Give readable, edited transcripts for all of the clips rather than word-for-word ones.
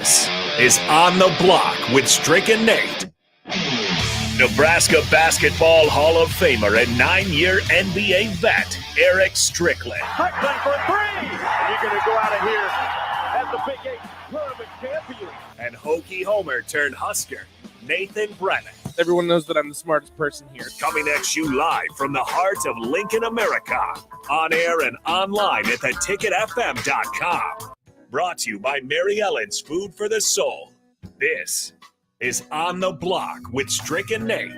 This is On the Block with Strick and Nate. Nebraska Basketball Hall of Famer and 9-year NBA vet, Eric Strickland. Strickland for three! And you're going to go out of here as the Big 8 tournament champion. And Hokie Homer turned Husker, Nathan Brennan. Everyone knows that I'm the smartest person here. Coming at you live from the heart of Lincoln, America. On air and online at theticketfm.com. Brought to you by Mary Ellen's Food for the Soul. This is On the Block with Strick and Nate.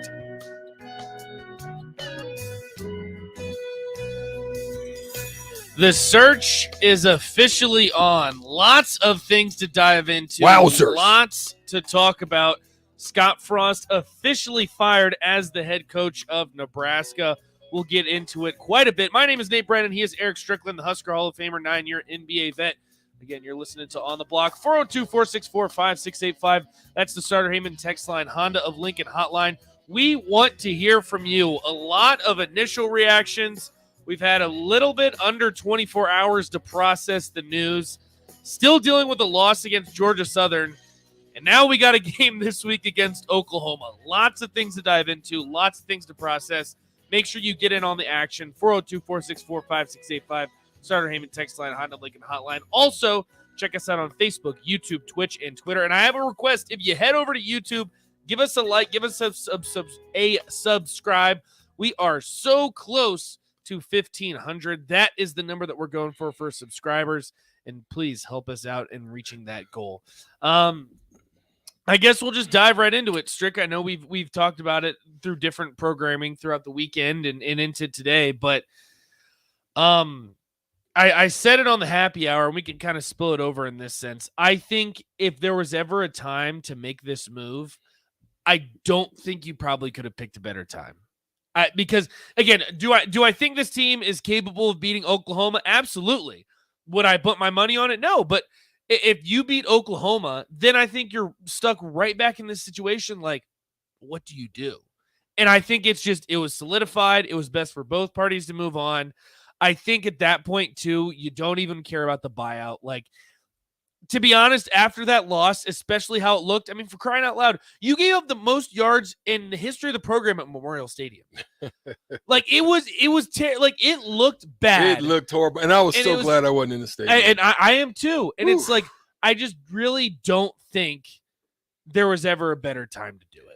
The search is officially on. Lots of things to dive into. Wowzers. Lots to talk about. Scott Frost officially fired as the head coach of Nebraska. We'll get into it quite a bit. My name is Nate Brennan. He is Eric Strickland, the Husker Hall of Famer, 9-year NBA vet. Again, you're listening to On the Block, 402-464-5685. That's the Starter Heyman text line, Honda of Lincoln hotline. We want to hear from you. A lot of initial reactions. We've had a little bit under 24 hours to process the news. Still dealing with a loss against Georgia Southern. And now we got a game this week against Oklahoma. Lots of things to dive into, lots of things to process. Make sure you get in on the action, 402-464-5685. Starter Heyman text line, Honda Lincoln hotline. Also, check us out on Facebook, YouTube, Twitch, and Twitter. And I have a request. If you head over to YouTube, give us a like, give us a subscribe. We are so close to 1,500. That is the number that we're going for subscribers. And please help us out in reaching that goal. I guess we'll just dive right into it. Strick, I know we've talked about it through different programming throughout the weekend and into today, but I said it on the happy hour, and we can kind of spill it over in this sense. I think if there was ever a time to make this move, I don't think you probably could have picked a better time. Because, again, do I think this team is capable of beating Oklahoma? Absolutely. Would I put my money on it? No, but if you beat Oklahoma, then I think you're stuck right back in this situation. Like, what do you do? And I think it was solidified. It was best for both parties to move on. I think at that point, too, you don't even care about the buyout. Like, to be honest, after that loss, especially how it looked, I mean, for crying out loud, you gave up the most yards in the history of the program at Memorial Stadium. Like, it looked bad. It looked horrible. And I was so glad I wasn't in the stadium. And I am, too. And It's like, I just really don't think there was ever a better time to do it.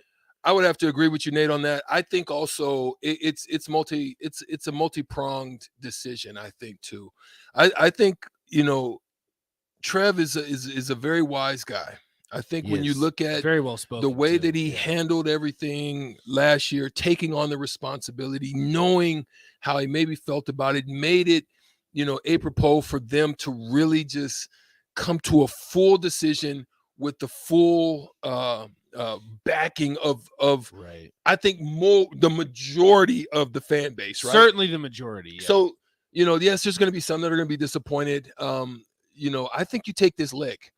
I would have to agree with you, Nate, on that. I think also it's a multi-pronged decision, I think, too. I think, Trev is a very wise guy. I think when you look at very well spoken, the way that he handled everything last year, taking on the responsibility, knowing how he maybe felt about it, made it, apropos for them to really just come to a full decision with the full backing of right. I think the majority of the fan base, right? Certainly the majority. Yeah. So, yes, there's going to be some that are going to be disappointed. I think you take this lick.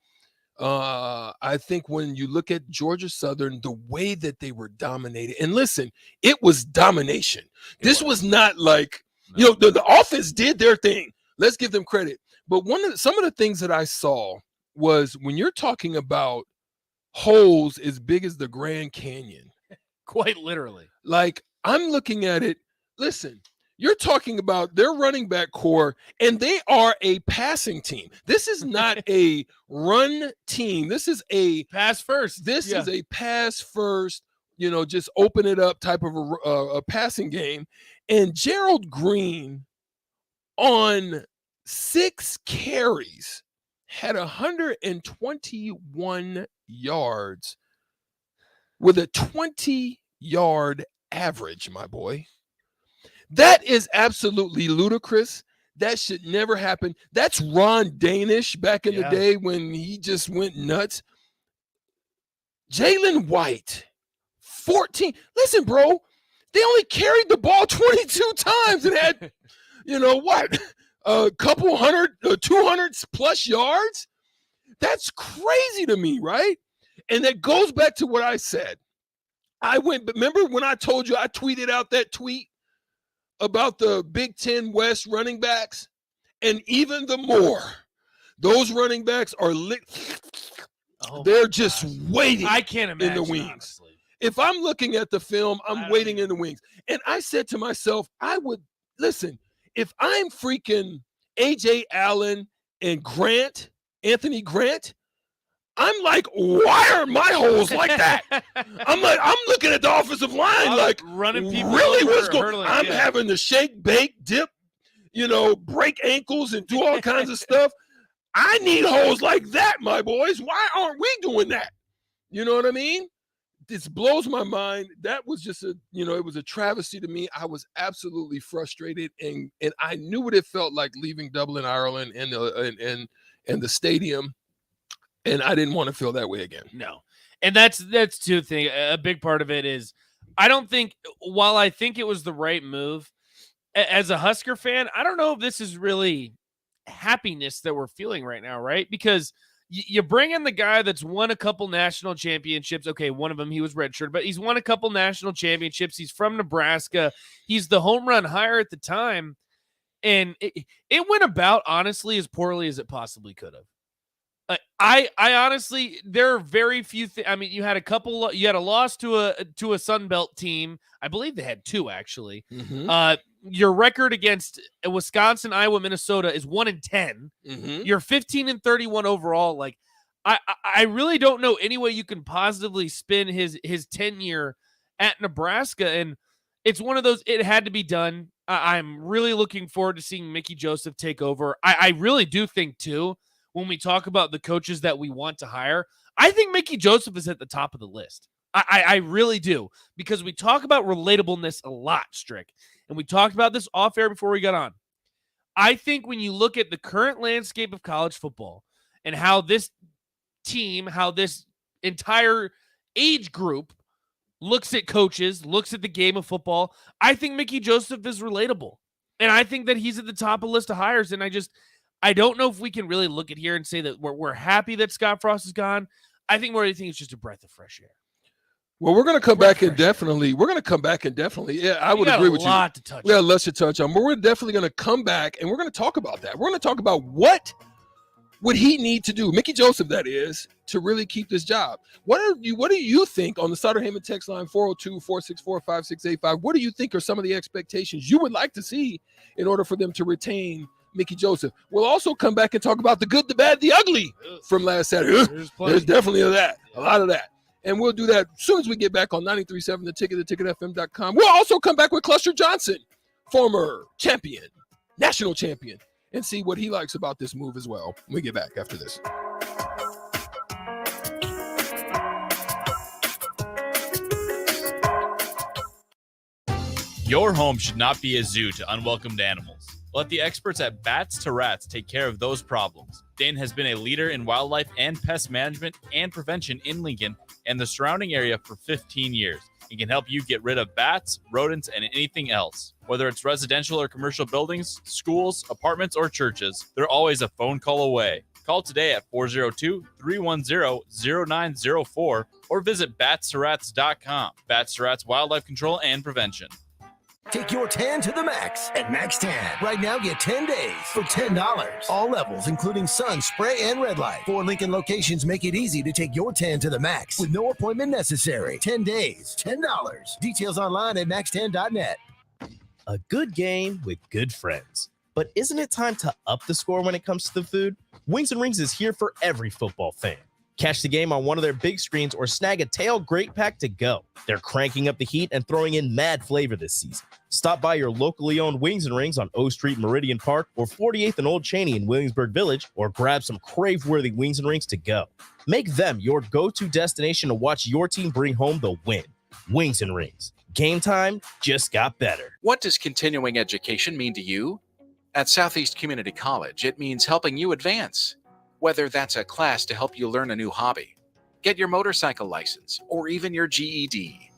I think when you look at Georgia Southern, the way that they were dominated, and listen, it was domination. This was not like, the offense did their thing. Let's give them credit. But some of the things that I saw was when you're talking about holes as big as the Grand Canyon. Quite literally. Like, I'm looking at it. Listen, you're talking about their running back core, and they are a passing team. This is not a run team. This is a pass first. This is a pass first, just open it up type of a passing game. And Gerald Green on 6 carries had 121 yards with a 20-yard average, my boy. That is absolutely ludicrous. That should never happen. That's Ron Danish back in the day when he just went nuts. Jalen White, 14. Listen, bro, they only carried the ball 22 times and had, a couple 200 plus yards. That's crazy to me, right? And that goes back to what I said. Remember when I told you I tweeted out that tweet about the Big Ten West running backs? And even the more, those running backs are They're just waiting. I can't imagine in the wings. Honestly. If I'm looking at the film, I'm waiting in the wings. And I said to myself, I would listen, if I'm freaking AJ Allen and Anthony Grant, I'm like, why are my holes like that? I'm looking at the offensive line like, running people really, over, what's going hurdling, I'm having to shake, bake, dip, break ankles and do all kinds of stuff. I need holes like that, my boys. Why aren't we doing that? You know what I mean? This blows my mind. That was just it was a travesty to me. I was absolutely frustrated, and I knew what it felt like leaving Dublin, Ireland, and the stadium, and I didn't want to feel that way again. No, and that's two things. A big part of it is I don't think, while I think it was the right move, as a Husker fan, I don't know if this is really happiness that we're feeling right now, right? Because you bring in the guy that's won a couple national championships. Okay, one of them he was redshirted, but he's won a couple national championships. He's from Nebraska. He's the home run hire at the time. And it went about, honestly, as poorly as it possibly could have. I honestly, there are very few things. I mean, you had a loss to a Sun Belt team. I believe they had two, actually. Mm-hmm. Your record against Wisconsin, Iowa, Minnesota is 1-10. Mm-hmm. You're 15-31 overall. Like, I really don't know any way you can positively spin his tenure at Nebraska. And it's one of those, it had to be done. I'm really looking forward to seeing Mickey Joseph take over. I really do think, too, when we talk about the coaches that we want to hire, I think Mickey Joseph is at the top of the list. I really do, because we talk about relatableness a lot, Strick, and we talked about this off air before we got on. I think when you look at the current landscape of college football and how this team, how this entire age group looks at coaches, looks at the game of football, I think Mickey Joseph is relatable, and I think that he's at the top of the list of hires. And I don't know if we can really look at here and say that we're happy that Scott Frost is gone. I think more anything is just a breath of fresh air. Well, we're going to come back indefinitely. Yeah, I would agree with you. We got lots to touch on, but we're definitely going to come back and we're going to talk about that. We're going to talk about what would he need to do, Mickey Joseph, that is, to really keep this job. What do you think on the Sutter Heyman text line 402-464-5685? What do you think are some of the expectations you would like to see in order for them to retain Mickey Joseph? We'll also come back and talk about the good, the bad, the ugly from last Saturday. There's definitely a lot of that. And we'll do that as soon as we get back on 93.7 The Ticket, theticketfm.com. We'll also come back with Cluster Johnson, former champion, national champion, and see what he likes about this move as well when we get back after this. Your home should not be a zoo to unwelcomed animals. Let the experts at Bats to Rats take care of those problems. Dane has been a leader in wildlife and pest management and prevention in Lincoln and the surrounding area for 15 years. He can help you get rid of bats, rodents, and anything else. Whether it's residential or commercial buildings, schools, apartments, or churches, they're always a phone call away. Call today at 402-310-0904 or visit batstoRats.com. Bats to Rats Wildlife Control and Prevention. Take your tan to the max at Max Tan. Right now, get 10 days for $10. All levels, including sun, spray, and red light. 4 Lincoln locations make it easy to take your tan to the max with no appointment necessary. 10 days, $10. Details online at maxtan.net. A good game with good friends. But isn't it time to up the score when it comes to the food? Wings and Rings is here for every football fan. Catch the game on one of their big screens or snag a tailgate pack to go. They're cranking up the heat and throwing in mad flavor this season. Stop by your locally owned Wings and Rings on O Street, Meridian Park, or 48th and Old Cheney in Williamsburg Village, or grab some crave-worthy Wings and Rings to go. Make them your go-to destination to watch your team bring home the win. Wings and Rings. Game time just got better. What does continuing education mean to you? At Southeast Community College, it means helping you advance. Whether that's a class to help you learn a new hobby, get your motorcycle license, or even your GED,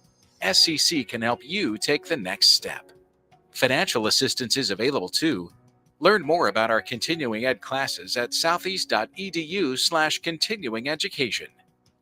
SCC can help you take the next step. Financial assistance is available too. Learn more about our continuing ed classes at southeast.edu/continuing education.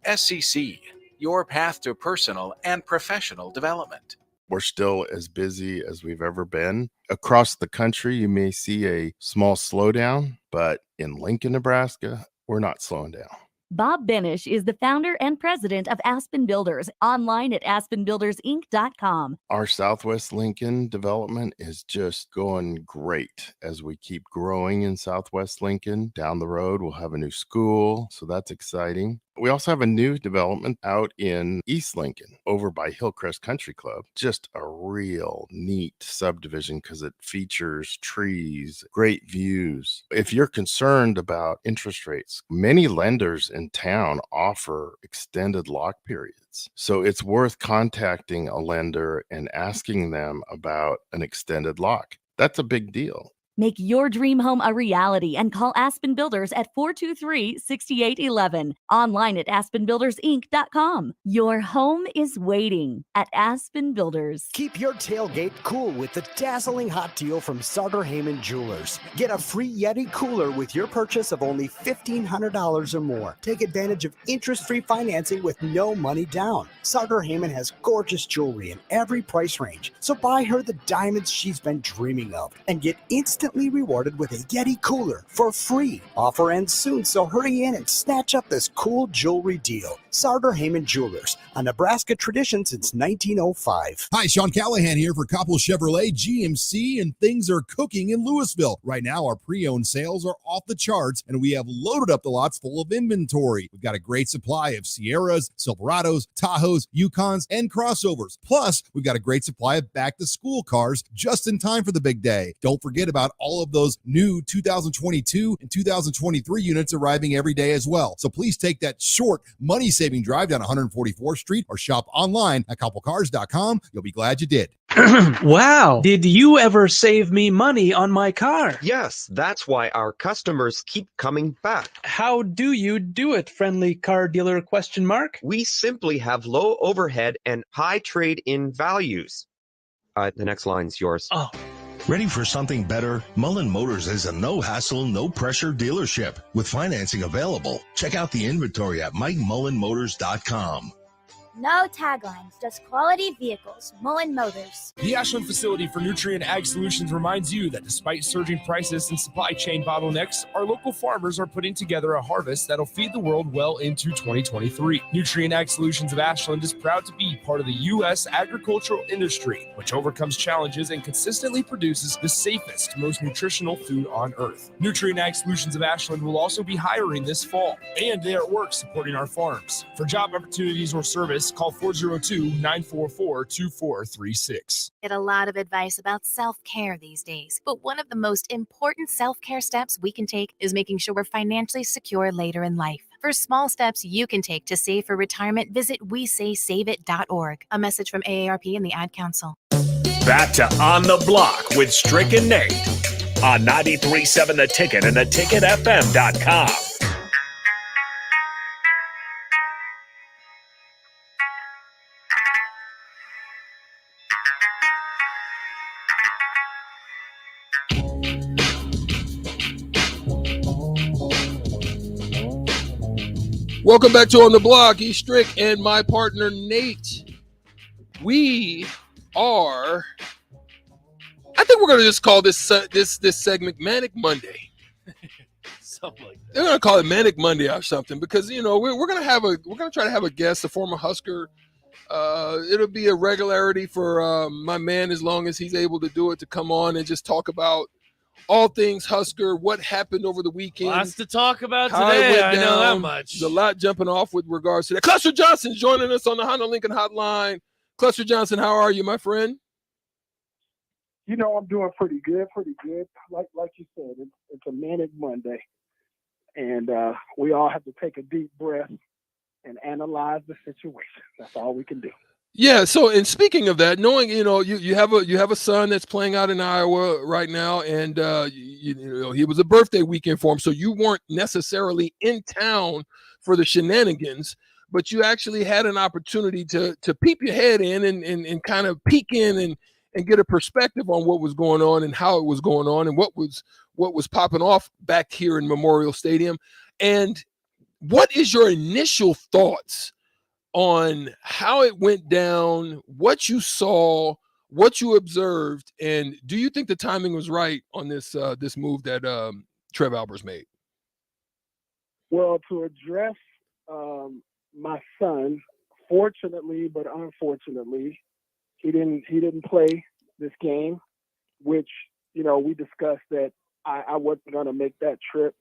SCC, your path to personal and professional development. We're still as busy as we've ever been. Across the country, you may see a small slowdown, but in Lincoln, Nebraska, we're not slowing down. Bob Benish is the founder and president of Aspen Builders, online at aspenbuildersinc.com. Our Southwest Lincoln development is just going great as we keep growing in Southwest Lincoln. Down the road, we'll have a new school, so that's exciting. We also have a new development out in East Lincoln over by Hillcrest Country Club. Just a real neat subdivision because it features trees, great views. If you're concerned about interest rates, many lenders in town offer extended lock periods. So it's worth contacting a lender and asking them about an extended lock. That's a big deal. Make your dream home a reality and call Aspen Builders at 423-6811. Online at aspenbuildersinc.com. Your home is waiting at Aspen Builders. Keep your tailgate cool with the dazzling hot deal from Sartor Heyman Jewelers. Get a free Yeti cooler with your purchase of only $1,500 or more. Take advantage of interest-free financing with no money down. Sartor Heyman has gorgeous jewelry in every price range, so buy her the diamonds she's been dreaming of and get instantly rewarded with a Yeti cooler for free. Offer ends soon, so hurry in and snatch up this cool jewelry deal. Sartor Heyman Jewelers, a Nebraska tradition since 1905. Hi, Sean Callahan here for Koppel Chevrolet GMC, and things are cooking in Louisville. Right now, our pre-owned sales are off the charts, and we have loaded up the lots full of inventory. We've got a great supply of Sierras, Silverados, Tahoes, Yukons, and crossovers. Plus, we've got a great supply of back-to-school cars just in time for the big day. Don't forget about all of those new 2022 and 2023 units arriving every day as well. So please take that short, money-saving drive down 144th Street or shop online at koppelcars.com. You'll be glad you did. Wow. Did you ever save me money on my car? Yes, that's why our customers keep coming back. How do you do it, friendly car dealer ? We simply have low overhead and high trade-in values. The next line's yours. Oh. Ready for something better? Mullen Motors is a no-hassle, no-pressure dealership with financing available. Check out the inventory at MikeMullenMotors.com. No taglines, just quality vehicles. Mullen Motors. The Ashland facility for Nutrient Ag Solutions reminds you that despite surging prices and supply chain bottlenecks, our local farmers are putting together a harvest that'll feed the world well into 2023. Nutrient Ag Solutions of Ashland is proud to be part of the U.S. agricultural industry, which overcomes challenges and consistently produces the safest, most nutritional food on earth. Nutrient Ag Solutions of Ashland will also be hiring this fall, and they are at work supporting our farms. For job opportunities or service, call 402-944-2436. Get a lot of advice about self-care these days, but one of the most important self-care steps we can take is making sure we're financially secure later in life. For small steps you can take to save for retirement, visit WeSaySaveIt.org. A message from AARP and the Ad Council. Back to On the Block with Strick and Nate on 93.7 The Ticket and theticketfm.com. Welcome back to On the Block. E. Strick and my partner Nate. We are, I think we're going to just call this segment Manic Monday. Something like that. They're going to call it Manic Monday or something because, you know, we're going to try to have a guest, a former Husker. It'll be a regularity for my man, as long as he's able to do it, to come on and just talk about all things Husker, what happened over the weekend. Lots to talk about today. I know that much. There's a lot jumping off with regards to that. Cluster Johnson joining us on the Honda Lincoln Hotline. Cluster Johnson, how are you, my friend? You know, I'm doing pretty good. Like you said, it's a manic Monday. And we all have to take a deep breath and analyze the situation. That's all we can do. Yeah. So, and speaking of that, knowing, you know, you have a son that's playing out in Iowa right now, and you know, he was a birthday weekend for him, so you weren't necessarily in town for the shenanigans, but you actually had an opportunity to peep your head in and kind of peek in and get a perspective on what was going on and how it was going on and what was popping off back here in Memorial Stadium. And what is your initial thoughts on how it went down, what you saw, what you observed, and do you think the timing was right on this move that Trev Albers made? Well, to address my son, fortunately but unfortunately, he didn't play this game, which, we discussed that I wasn't going to make that trip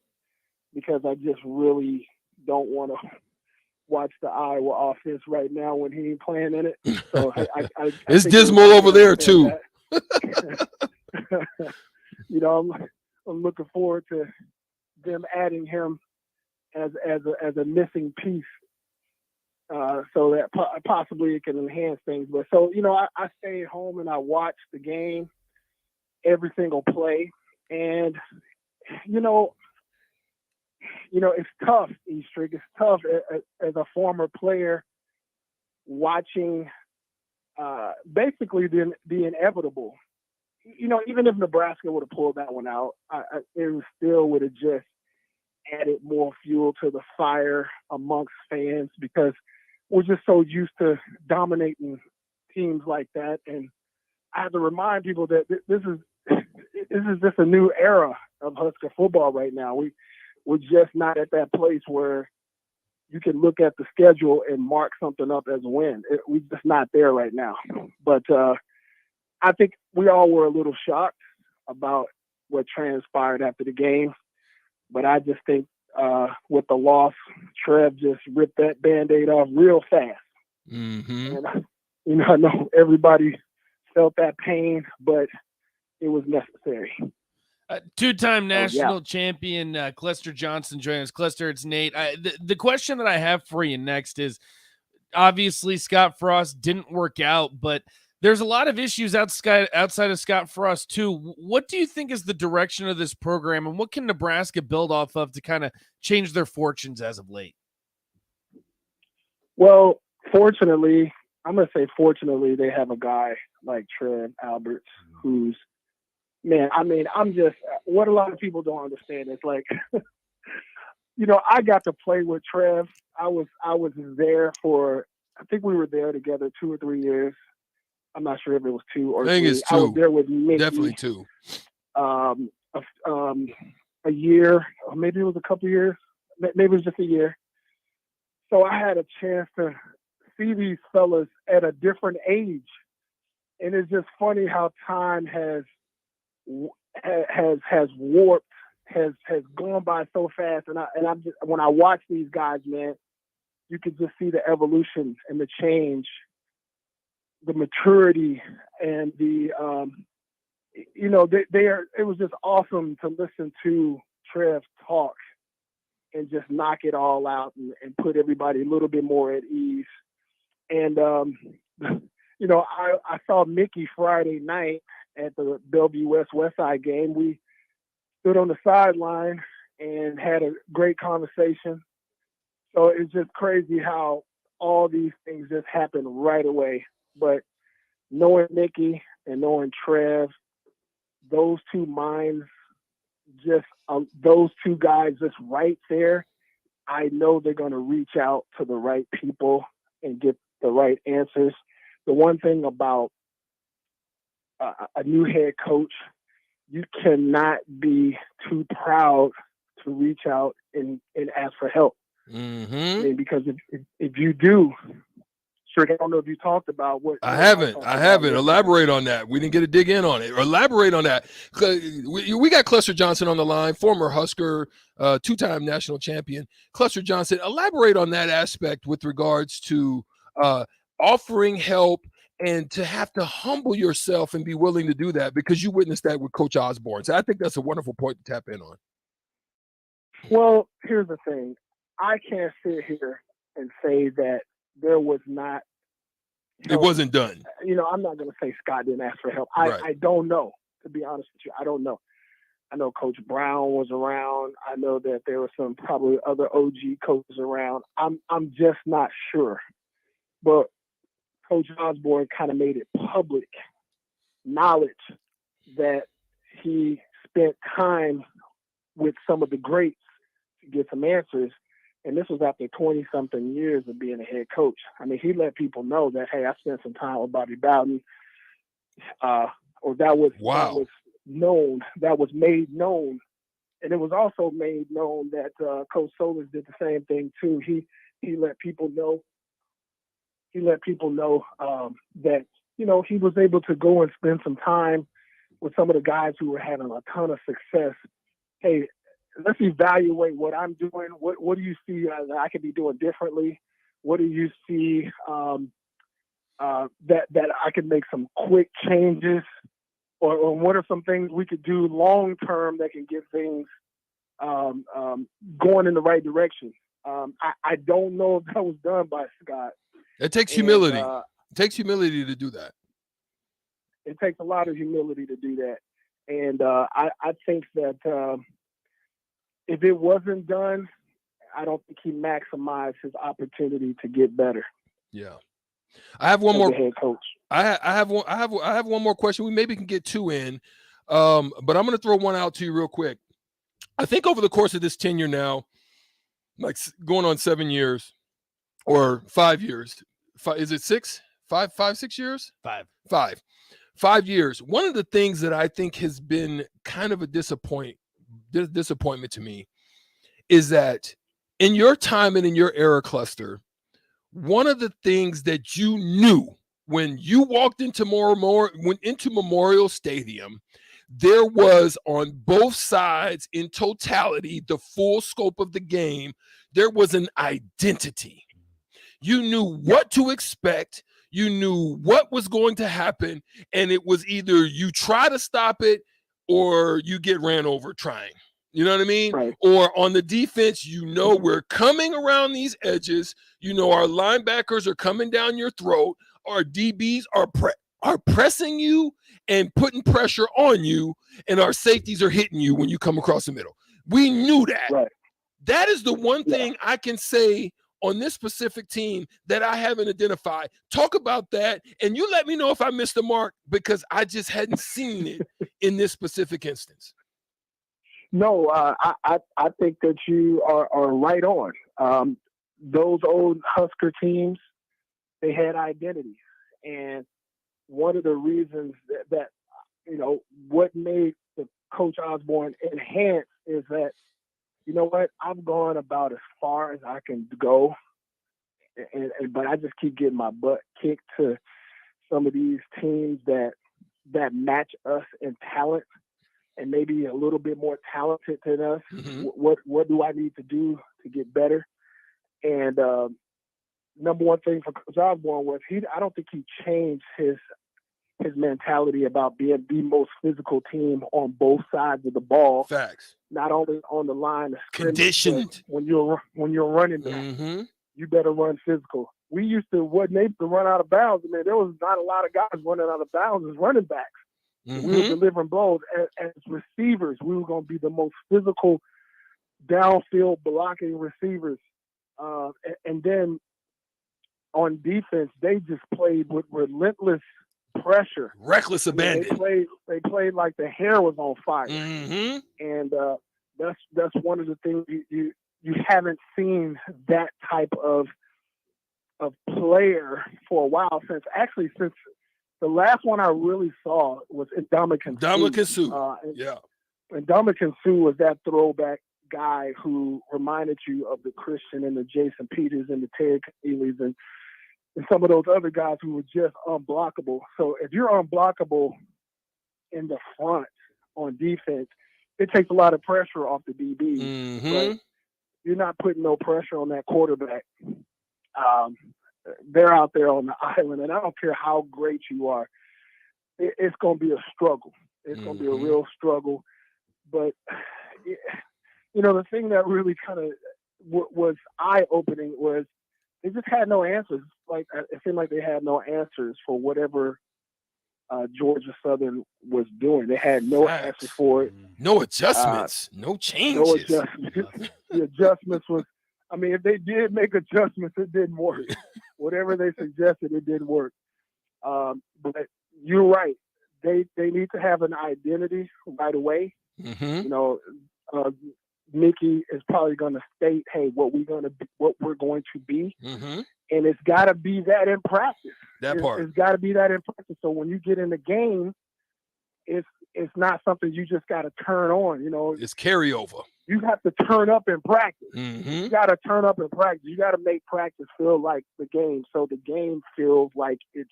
because I just really don't want to watch the Iowa offense right now when he ain't playing in it. So it's dismal over there too. I'm looking forward to them adding him as a missing piece, so that possibly it can enhance things. But so I stayed home and I watched the game, every single play, and it's tough, Eastrick. It's tough as a former player watching basically the inevitable. Even if Nebraska would have pulled that one out, it still would have just added more fuel to the fire amongst fans because we're just so used to dominating teams like that. And I have to remind people that this is just a new era of Husker football right now. We're just not at that place where you can look at the schedule and mark something up as a win. We're just not there right now. But I think we all were a little shocked about what transpired after the game. But I just think with the loss, Trev just ripped that Band-Aid off real fast. Mm-hmm. And, I know everybody felt that pain, but it was necessary. Two-time national champion Clester Johnson joining us. Clester, it's Nate. The question that I have for you next is, obviously Scott Frost didn't work out, but there's a lot of issues outside of Scott Frost too. What do you think is the direction of this program, and what can Nebraska build off of to kind of change their fortunes as of late? Well, fortunately, I'm going to say fortunately, they have a guy like Trev Alberts who's, man, I'm just, what a lot of people don't understand is like, I got to play with Trev. I was there for, I think we were there together 2 or 3 years. I'm not sure if it was 2 or 3. I think it's 2. I was there with Mickey. Definitely 2. A year, or maybe it was a couple years. Maybe it was just a year. So I had a chance to see these fellas at a different age. And it's just funny how time has warped, has gone by so fast. And I'm just, when I watch these guys, man, you could just see the evolution and the change, the maturity, and the it was just awesome to listen to Trev talk and just knock it all out and put everybody a little bit more at ease. And I saw Mickey Friday night at the Bellevue Westside game. We stood on the sideline and had a great conversation. So it's just crazy how all these things just happen right away. But knowing Mickey and knowing Trev, those two minds, just those two guys just right there, I know they're going to reach out to the right people and get the right answers. The one thing about a new head coach, you cannot be too proud to reach out and ask for help. Mm-hmm. I mean, because if you do, sure, I don't know if you talked about what. I haven't. Elaborate on that. We didn't get to dig in on it. Elaborate on that. We got Clester Johnson on the line, former Husker, 2-time national champion. Clester Johnson, elaborate on that aspect with regards to offering help and to have to humble yourself and be willing to do that, because you witnessed that with Coach Osborne. So I think that's a wonderful point to tap in on. Well, here's the thing. I can't sit here and say that there was not. It wasn't done. I'm not going to say Scott didn't ask for help. Right. I don't know, to be honest with you. I don't know. I know Coach Brown was around. I know that there were some probably other OG coaches around. I'm just not sure. But Coach Osborne kind of made it public knowledge that he spent time with some of the greats to get some answers. And this was after 20-something years of being a head coach. I mean, he let people know that, hey, I spent some time with Bobby Bowden, or that was known, that was made known. And it was also made known that Coach Solis did the same thing too. He he let people know. That he was able to go and spend some time with some of the guys who were having a ton of success. Hey, let's evaluate what I'm doing. What do you see that I could be doing differently? What do you see that I could make some quick changes, or what are some things we could do long term that can get things going in the right direction? I don't know if that was done by Scott. It takes humility. It takes humility to do that. It takes a lot of humility to do that. And I think that if it wasn't done, I don't think he maximized his opportunity to get better. Yeah. I have one more head coach. I have one more question. We maybe can get two in. But I'm going to throw one out to you real quick. I think over the course of this tenure now, like going on 7 years or 5 years, is it 6? 6 years? 5 years. One of the things that I think has been kind of a disappointment to me is that in your time and in your era cluster, one of the things that you knew when you walked into Memorial Stadium, there was on both sides in totality, the full scope of the game, there was an identity. You knew what to expect. You knew what was going to happen, and it was either you try to stop it or you get ran over trying. You know what I mean? Right. Or on the defense, we're coming around these edges. Our linebackers are coming down your throat. Our DBs are pressing you and putting pressure on you, and our safeties are hitting you when you come across the middle. We knew that. Right. That is the one thing I can say on this specific team that I haven't identified. Talk about that, and you let me know if I missed the mark, because I just hadn't seen it in this specific instance. No, I think that you are right on. Those old Husker teams, they had identities, and one of the reasons that what made the Coach Osborne enhance is that, I've gone about as far as I can go, but I just keep getting my butt kicked to some of these teams that match us in talent and maybe a little bit more talented than us. Mm-hmm. What do I need to do to get better? And number one thing for Coach Osborne was I don't think he changed his mentality about being the most physical team on both sides of the ball. Facts. Not only on the line of scrimmage, conditioned. When you're running back, you better run physical. We used to run out of bounds. I mean, there was not a lot of guys running out of bounds as running backs. Mm-hmm. We were delivering blows as receivers. We were going to be the most physical downfield blocking receivers. And then on defense, they just played with relentless pressure, reckless abandon. They played like the hair was on fire, mm-hmm. and that's one of the things you haven't seen that type of player for a while since the last one I really saw was Ndamukong Suh. Yeah, and Ndamukong Suh was that throwback guy who reminded you of the Christian and the Jason Peters and the Terry Conneelys and some of those other guys who were just unblockable. So if you're unblockable in the front on defense, it takes a lot of pressure off the DB. Mm-hmm. But you're not putting no pressure on that quarterback. They're out there on the island, and I don't care how great you are. It's going to be a struggle. It's going to be a real struggle. But, the thing that really kind of was eye-opening was they just had no answers. Like, it seemed like they had no answers for whatever Georgia Southern was doing. They had no answers for it. No adjustments. No changes. No adjustments. The adjustments was, if they did make adjustments, it didn't work. Whatever they suggested, it didn't work. But you're right. They need to have an identity right away. Mm-hmm. Mickey is probably going to state, "Hey, what we're going to be," mm-hmm. and it's got to be that in practice. It's got to be that in practice. So when you get in the game, it's it's not something you just got to turn on. It's carryover. You have to turn up in practice. Mm-hmm. You got to turn up in practice. You got to make practice feel like the game, so the game feels like it's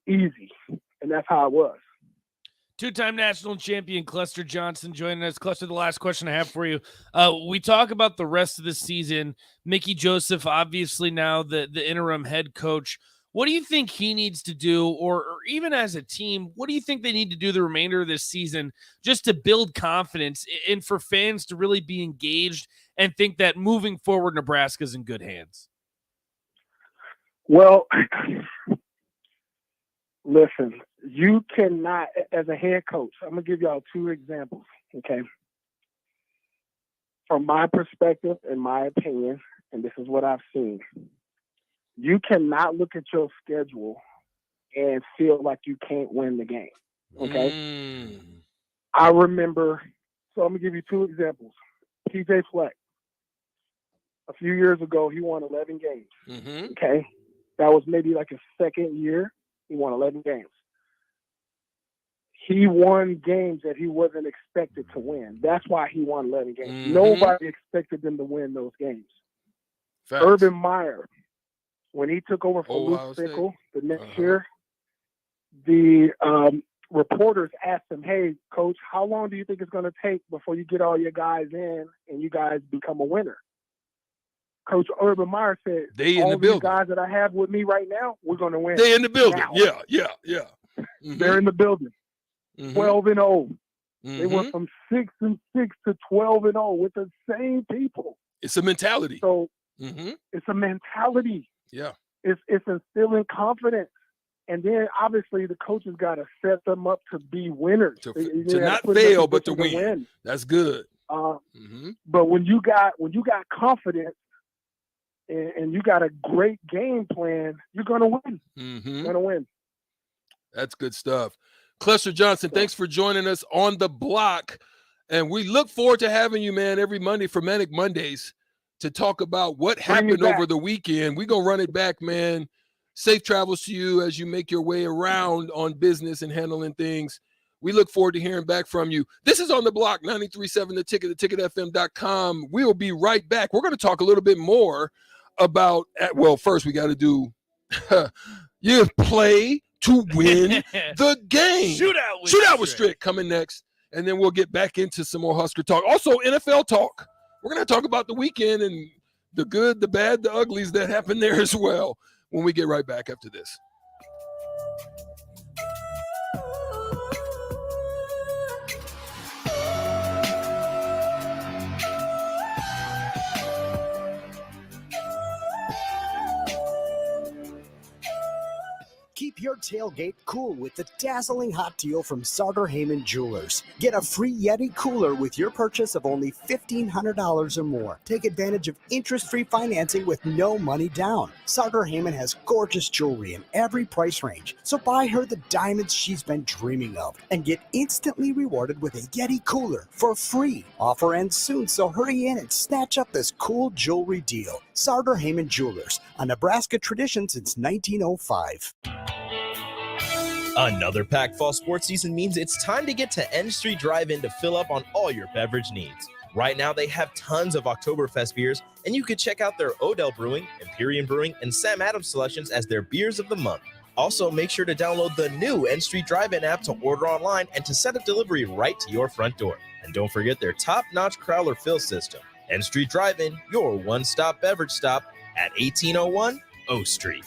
easy, and that's how it was. Two-time national champion Cluster Johnson joining us. Cluster, the last question I have for you. We talk about the rest of the season. Mickey Joseph, obviously now the interim head coach. What do you think he needs to do, or even as a team, what do you think they need to do the remainder of this season just to build confidence and for fans to really be engaged and think that moving forward, Nebraska's in good hands? Well, listen, you cannot, as a head coach, I'm going to give y'all two examples, okay? From my perspective and my opinion, and this is what I've seen, you cannot look at your schedule and feel like you can't win the game, okay? I remember, so I'm going to give you two examples. TJ Fleck, a few years ago, he won 11 games, okay? That was maybe like his second year. He won 11 games. He won games that he wasn't expected to win. That's why he won 11 games. Nobody expected them to win those games. Facts. Urban Meyer, when he took over for Luke Fickell the next year, the reporters asked him, hey, Coach, how long do you think it's going to take before you get all your guys in and you guys become a winner? Coach Urban Meyer said, all these guys that I have with me right now, we're going to win. They're in the building. Now. Yeah. They're in the building. 12-0. They went from 6-6 to 12-0 with the same people. It's a mentality. So it's a mentality. Yeah. It's instilling confidence. And then obviously the coaches got to set them up to be winners. To not fail, but to win. That's good. But when you got confidence and you got a great game plan, you're going to win. You're going to win. That's good stuff. Cluster Johnson, thanks for joining us on the block. And we look forward to having you, man, every Monday for Manic Mondays to talk about what happened over the weekend. We're going to run it back, man. Safe travels to you as you make your way around on business and handling things. We look forward to hearing back from you. This is On the Block, 93.7 The Ticket, theticketfm.com. We'll be right back. We're going to talk a little bit more about, well, first we got to do you play to win the game. Shootout with Strick coming next. And then we'll get back into some more Husker talk. Also, NFL talk. We're going to talk about the weekend and the good, the bad, the uglies that happened there as well when we get right back after this. Keep your tailgate cool with the dazzling hot deal from Sartor Heyman Jewelers. Get a free Yeti cooler with your purchase of only $1,500 or more. Take advantage of interest-free financing with no money down. Sartor Heyman has gorgeous jewelry in every price range, so buy her the diamonds she's been dreaming of and get instantly rewarded with a Yeti cooler for free. Offer ends soon, so hurry in and snatch up this cool jewelry deal. Sartor Heyman Jewelers, a Nebraska tradition since 1905. Another packed fall sports season means it's time to get to N Street Drive-In to fill up on all your beverage needs. Right now, they have tons of Oktoberfest beers, and you can check out their Odell Brewing, Imperium Brewing, and Sam Adams selections as their beers of the month. Also, make sure to download the new N Street Drive-In app to order online and to set up delivery right to your front door. And don't forget their top-notch crowler fill system. N Street Drive-In, your one-stop beverage stop at 1801 O Street.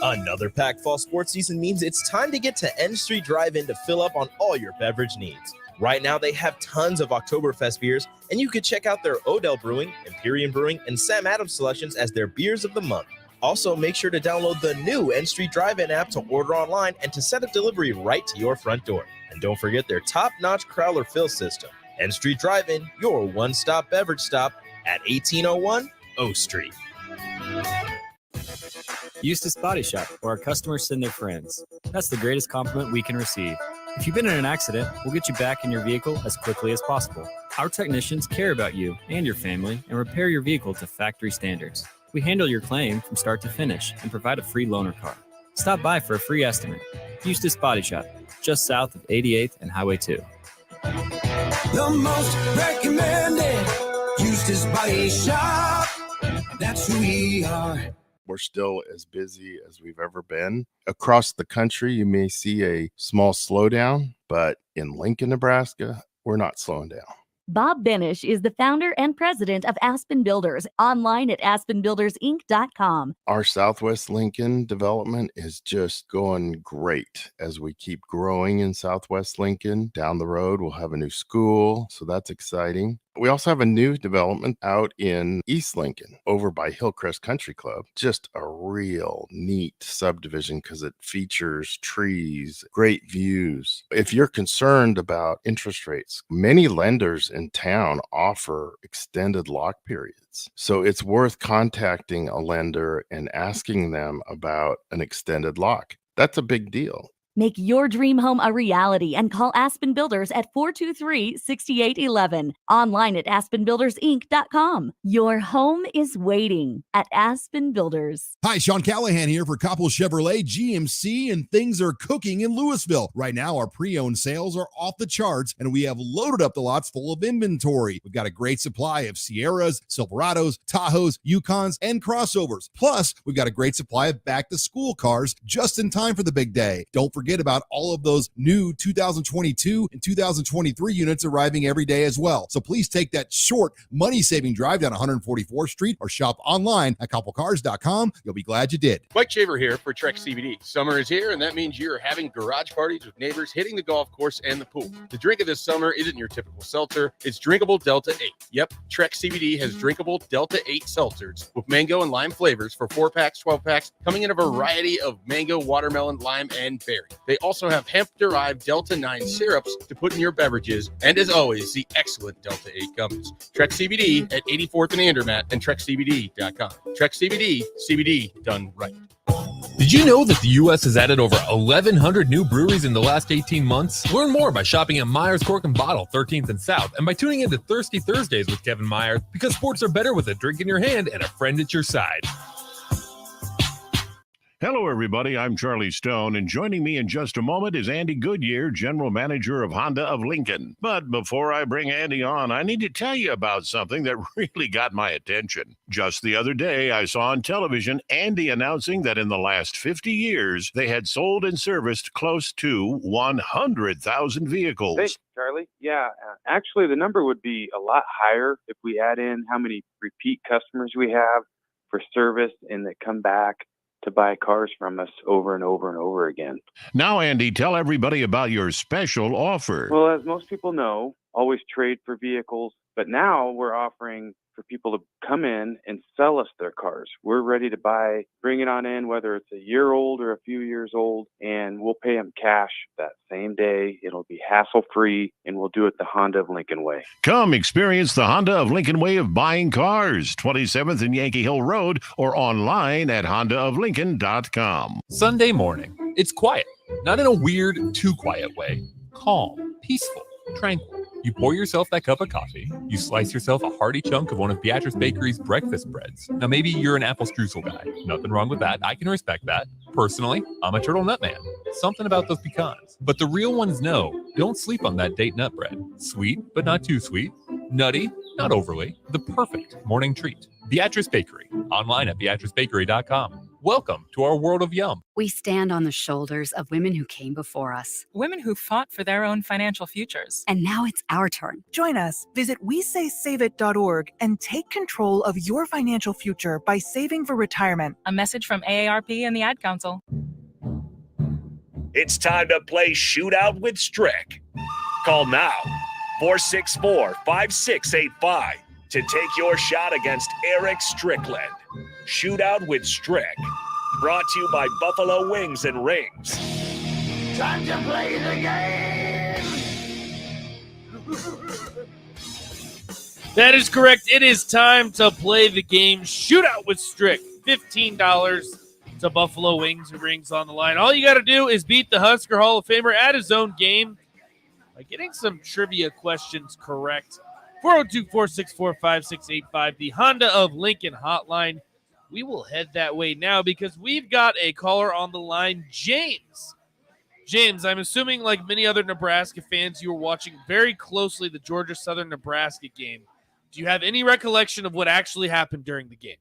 Another packed fall sports season means it's time to get to N Street Drive-In to fill up on all your beverage needs. Right now, they have tons of Oktoberfest beers, and you can check out their Odell Brewing, Imperium Brewing, and Sam Adams selections as their beers of the month. Also, make sure to download the new N Street Drive-In app to order online and to set up delivery right to your front door. And don't forget their top-notch crowler fill system. N Street Drive-In, your one-stop beverage stop at 1801 O Street. Eustace Body Shop, where our customers send their friends. That's the greatest compliment we can receive. If you've been in an accident, we'll get you back in your vehicle as quickly as possible. Our technicians care about you and your family and repair your vehicle to factory standards. We handle your claim from start to finish and provide a free loaner car. Stop by for a free estimate. Eustace Body Shop, just south of 88th and Highway 2. The most recommended Eustace Body Shop. That's who we are. We're still as busy as we've ever been. Across the country, you may see a small slowdown, but in Lincoln, Nebraska, we're not slowing down. Bob Benish is the founder and president of Aspen Builders, online at aspenbuildersinc.com. Our Southwest Lincoln development is just going great as we keep growing in Southwest Lincoln. Down the road, we'll have a new school, so that's exciting. We also have a new development out in East Lincoln over by Hillcrest Country Club. Just a real neat subdivision because it features trees, great views. If you're concerned about interest rates, many lenders in town offer extended lock periods. So it's worth contacting a lender and asking them about an extended lock. That's a big deal. Make your dream home a reality and call Aspen Builders at 423-6811. Online at aspenbuildersinc.com. Your home is waiting at Aspen Builders. Hi, Sean Callahan here for Koppel Chevrolet GMC, and things are cooking in Louisville. Right now, our pre-owned sales are off the charts, and we have loaded up the lots full of inventory. We've got a great supply of Sierras, Silverados, Tahoes, Yukons, and crossovers. Plus, we've got a great supply of back-to-school cars just in time for the big day. Don't forget about all of those new 2022 and 2023 units arriving every day as well. So please take that short money-saving drive down 144th Street or shop online at koppelcars.com. You'll be glad you did. Mike Shaver here for Trek CBD. Summer is here, and that means you're having garage parties with neighbors, hitting the golf course and the pool. The drink of this summer isn't your typical seltzer. It's drinkable Delta 8. Yep, Trek CBD has drinkable Delta 8 seltzers with mango and lime flavors for 4-packs, 12-packs, coming in a variety of mango, watermelon, lime, and berry. They also have hemp-derived Delta 9 syrups to put in your beverages, and as always, the excellent Delta 8 gummies. Trek CBD at 84th and Andermatt and TrekCBD.com. Trek CBD, CBD done right. Did you know that the U.S. has added over 1,100 new breweries in the last 18 months? Learn more by shopping at Myers Cork and Bottle, 13th and South, and by tuning into Thirsty Thursdays with Kevin Myers, because sports are better with a drink in your hand and a friend at your side. Hello, everybody. I'm Charlie Stone, and joining me in just a moment is Andy Goodyear, General Manager of Honda of Lincoln. But before I bring Andy on, I need to tell you about something that really got my attention. Just the other day, I saw on television Andy announcing that in the last 50 years, they had sold and serviced close to 100,000 vehicles. Thanks, Charlie. Yeah, actually, the number would be a lot higher if we add in how many repeat customers we have for service and that come back to buy cars from us over and over and over again. Now, Andy, tell everybody about your special offer. Well, as most people know, always trade for vehicles, but now we're offering for people to come in and sell us their cars. We're ready to buy, bring it on in, whether it's a year old or a few years old, and we'll pay them cash that same day. It'll be hassle-free, and we'll do it the Honda of Lincoln way. Come experience the Honda of Lincoln way of buying cars, 27th and Yankee Hill Road, or online at hondaoflincoln.com. Sunday morning. It's quiet, not in a weird, too quiet way. Calm, peaceful, tranquil. You pour yourself that cup of coffee. You slice yourself a hearty chunk of one of Beatrice Bakery's breakfast breads. Now, maybe you're an apple streusel guy. Nothing wrong with that. I can respect that. Personally, I'm a turtle nut man. Something about those pecans. But the real ones know, don't sleep on that date nut bread. Sweet, but not too sweet. Nutty, not overly. The perfect morning treat. Beatrice Bakery. Online at beatricebakery.com. Welcome to our world of yum. We stand on the shoulders of women who came before us. Women who fought for their own financial futures. And now it's our turn. Join us. Visit WeSaySaveIt.org and take control of your financial future by saving for retirement. A message from AARP and the Ad Council. It's time to play Shootout with Strick. Call now, 464-5685, to take your shot against Eric Strickland. Shootout with Strick. Brought to you by Buffalo Wings and Rings. Time to play the game! That is correct. It is time to play the game Shootout with Strick. $15 to Buffalo Wings and Rings on the line. All you got to do is beat the Husker Hall of Famer at his own game by getting some trivia questions correct. 402-464-5685, the Honda of Lincoln hotline. We will head that way now because we've got a caller on the line, James. James, I'm assuming like many other Nebraska fans, you were watching very closely the Georgia Southern Nebraska game. Do you have any recollection of what actually happened during the game?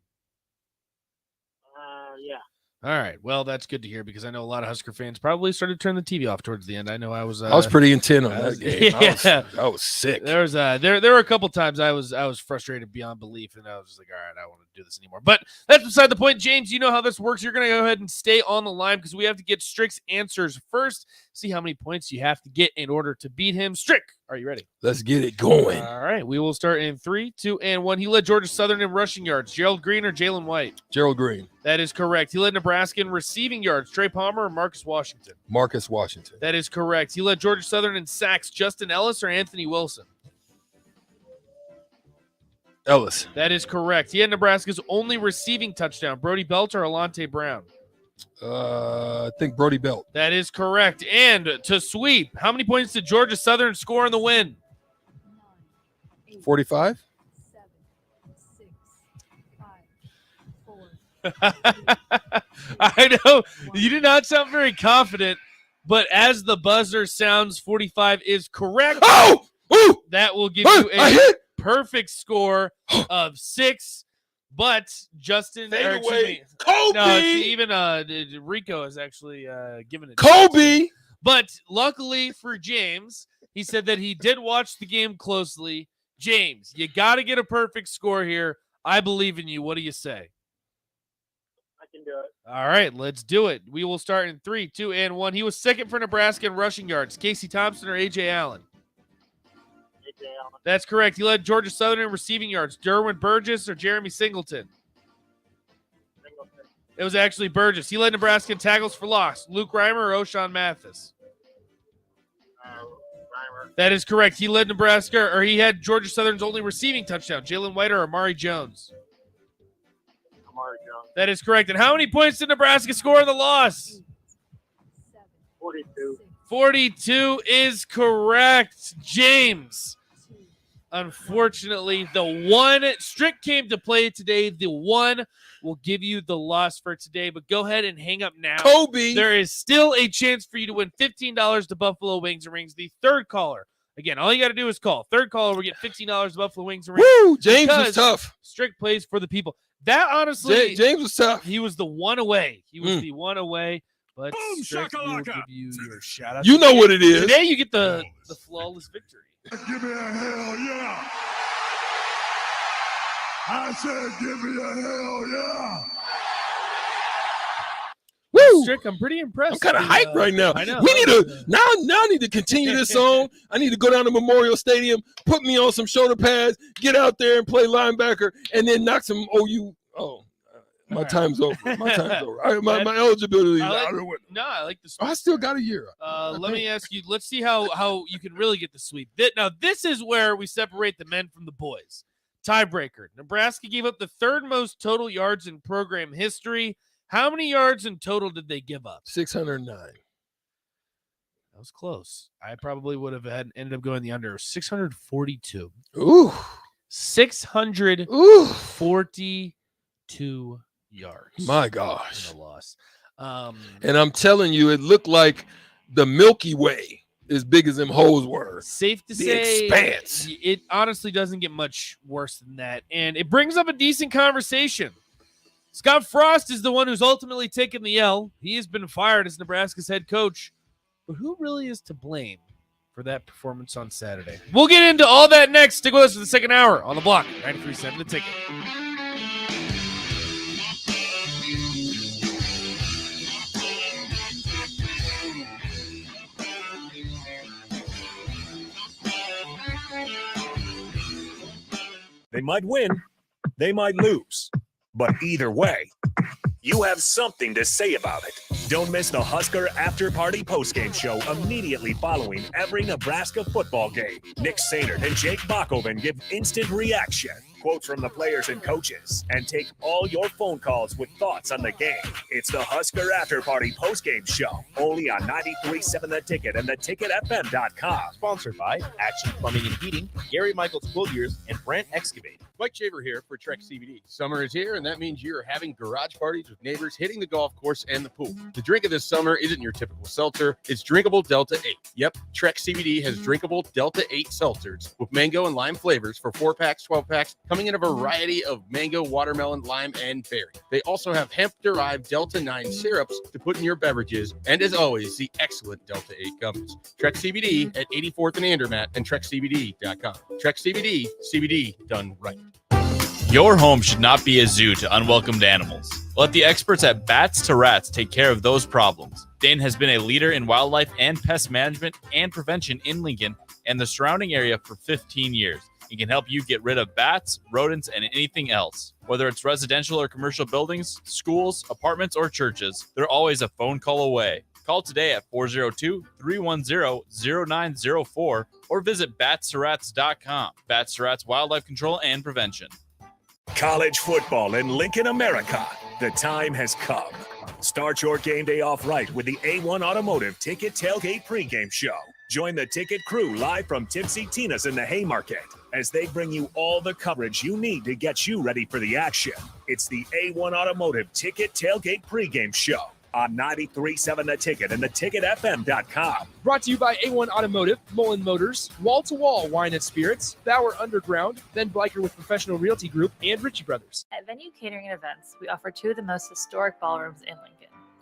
Yeah. All right. Well, that's good to hear because I know a lot of Husker fans probably started to turn the TV off towards the end. I know I was pretty intent on that game. Yeah. I was sick. There was there were a couple times I was frustrated beyond belief, and I was just like, all right, I don't want to do this anymore. But that's beside the point. James, you know how this works. You're going to go ahead and stay on the line because we have to get Strick's answers first. See how many points you have to get in order to beat him. Strick, are you ready? Let's get it going. All right. We will start in 3, 2, and 1. He led Georgia Southern in rushing yards. Gerald Green or Jalen White? Gerald Green. That is correct. He led Nebraska in receiving yards. Trey Palmer or Marcus Washington? Marcus Washington. That is correct. He led Georgia Southern in sacks. Justin Ellis or Anthony Wilson? Ellis. That is correct. He had Nebraska's only receiving touchdown. Brody Belt or Alante Brown? I think Brody Belt. That is correct. And to sweep, how many points did Georgia Southern score in the win? 45. I know you did not sound very confident, but as the buzzer sounds, 45 is correct. Oh! Ooh! That will give you a perfect score of 6. But Justin, Kobe. No, even Rico has actually given it. Kobe. But luckily for James, he said that he did watch the game closely. James, you got to get a perfect score here. I believe in you. What do you say? I can do it. All right, let's do it. We will start in 3, 2, and 1. He was second for Nebraska in rushing yards. Casey Thompson or A.J. Allen? A.J. Allen. That's correct. He led Georgia Southern in receiving yards. Derwin Burgess or Jeremy Singleton? Singleton. It was actually Burgess. He led Nebraska in tackles for loss. Luke Reimer or O'Shawn Mathis? Reimer. That is correct. He led Nebraska, or he had Georgia Southern's only receiving touchdown. Jalen White or Amari Jones? Amari Jones. That is correct. And how many points did Nebraska score in the loss? 42. 42 is correct. James. Unfortunately, the one Strick came to play today. The one will give you the loss for today, but go ahead and hang up now. Kobe. There is still a chance for you to win $15 to Buffalo Wings and Rings. The third caller. Again, all you got to do is call. Third caller will get $15 to Buffalo Wings and Rings. Woo! James was tough. Strick plays for the people. That honestly, James was tough. He was the one away. He was the one away. But Strick will give you your shout out. You know what it is. Today you get the flawless victory. Give me a hell yeah. I said give me a hell yeah. Woo! Strick, I'm pretty impressed. I'm kind of hyped right now. I know. We need to now I need to continue this song. I need to go down to Memorial Stadium, put me on some shoulder pads, get out there and play linebacker, and then knock some OU. My time's over. My time's over. My eligibility. I like the sweep. I still got a year. Let me ask you. Let's see how you can really get the sweep. Now, this is where we separate the men from the boys. Tiebreaker. Nebraska gave up the third most total yards in program history. How many yards in total did they give up? 609. That was close. I probably would have ended up going the under. 642. Ooh. 642 yards. My gosh. In a loss. And I'm telling you, it looked like the Milky Way, as big as them holes were. Safe to the say, expanse. It honestly doesn't get much worse than that. And it brings up a decent conversation. Scott Frost is the one who's ultimately taken the L. He has been fired as Nebraska's head coach. But who really is to blame for that performance on Saturday? We'll get into all that next. Stick with us for the second hour on the block. 93.7 The Ticket. They might win, they might lose, but either way, you have something to say about it. Don't miss the Husker After Party postgame show immediately following every Nebraska football game. Nick Sainert and Jake Bachhoven give instant reaction, quotes from the players and coaches, and take all your phone calls with thoughts on the game. It's the Husker After Party postgame show, only on 93.7 The Ticket and theticketfm.com. Sponsored by Action Plumbing and Heating, Gary Michaels Quilliers, and Brant Excavating. Mike Shaver here for Trek CBD. Summer is here, and that means you're having garage parties with neighbors, hitting the golf course and the pool. The drink of this summer isn't your typical seltzer. It's drinkable Delta 8. Yep, Trek CBD has drinkable Delta 8 seltzers with mango and lime flavors for 4-packs, 12-packs, coming in a variety of mango, watermelon, lime, and berry. They also have hemp-derived Delta 9 syrups to put in your beverages, and as always, the excellent Delta 8 gummies. Trek CBD at 84th and Andermatt and TrekCBD.com. Trek CBD, CBD done right. Your home should not be a zoo to unwelcomed animals. Let the experts at Bats to Rats take care of those problems. Dane has been a leader in wildlife and pest management and prevention in Lincoln and the surrounding area for 15 years. He can help you get rid of bats, rodents, and anything else. Whether it's residential or commercial buildings, schools, apartments, or churches, they're always a phone call away. Call today at 402-310-0904 or visit batsterats.com. Bats to Rats Wildlife Control and Prevention. College football in Lincoln, America. The time has come. Start your game day off right with the A1 Automotive Ticket Tailgate pregame show. Join the ticket crew live from Tipsy Tina's in the Haymarket as they bring you all the coverage you need to get you ready for the action. It's the A1 Automotive Ticket Tailgate pregame show on 93.7 The Ticket and theticketfm.com. Brought to you by A1 Automotive, Mullen Motors, Wall to Wall Wine and Spirits, Bauer Underground, Ben Bleicher with Professional Realty Group, and Ritchie Brothers. At Venue Catering and Events, we offer two of the most historic ballrooms in Lincoln.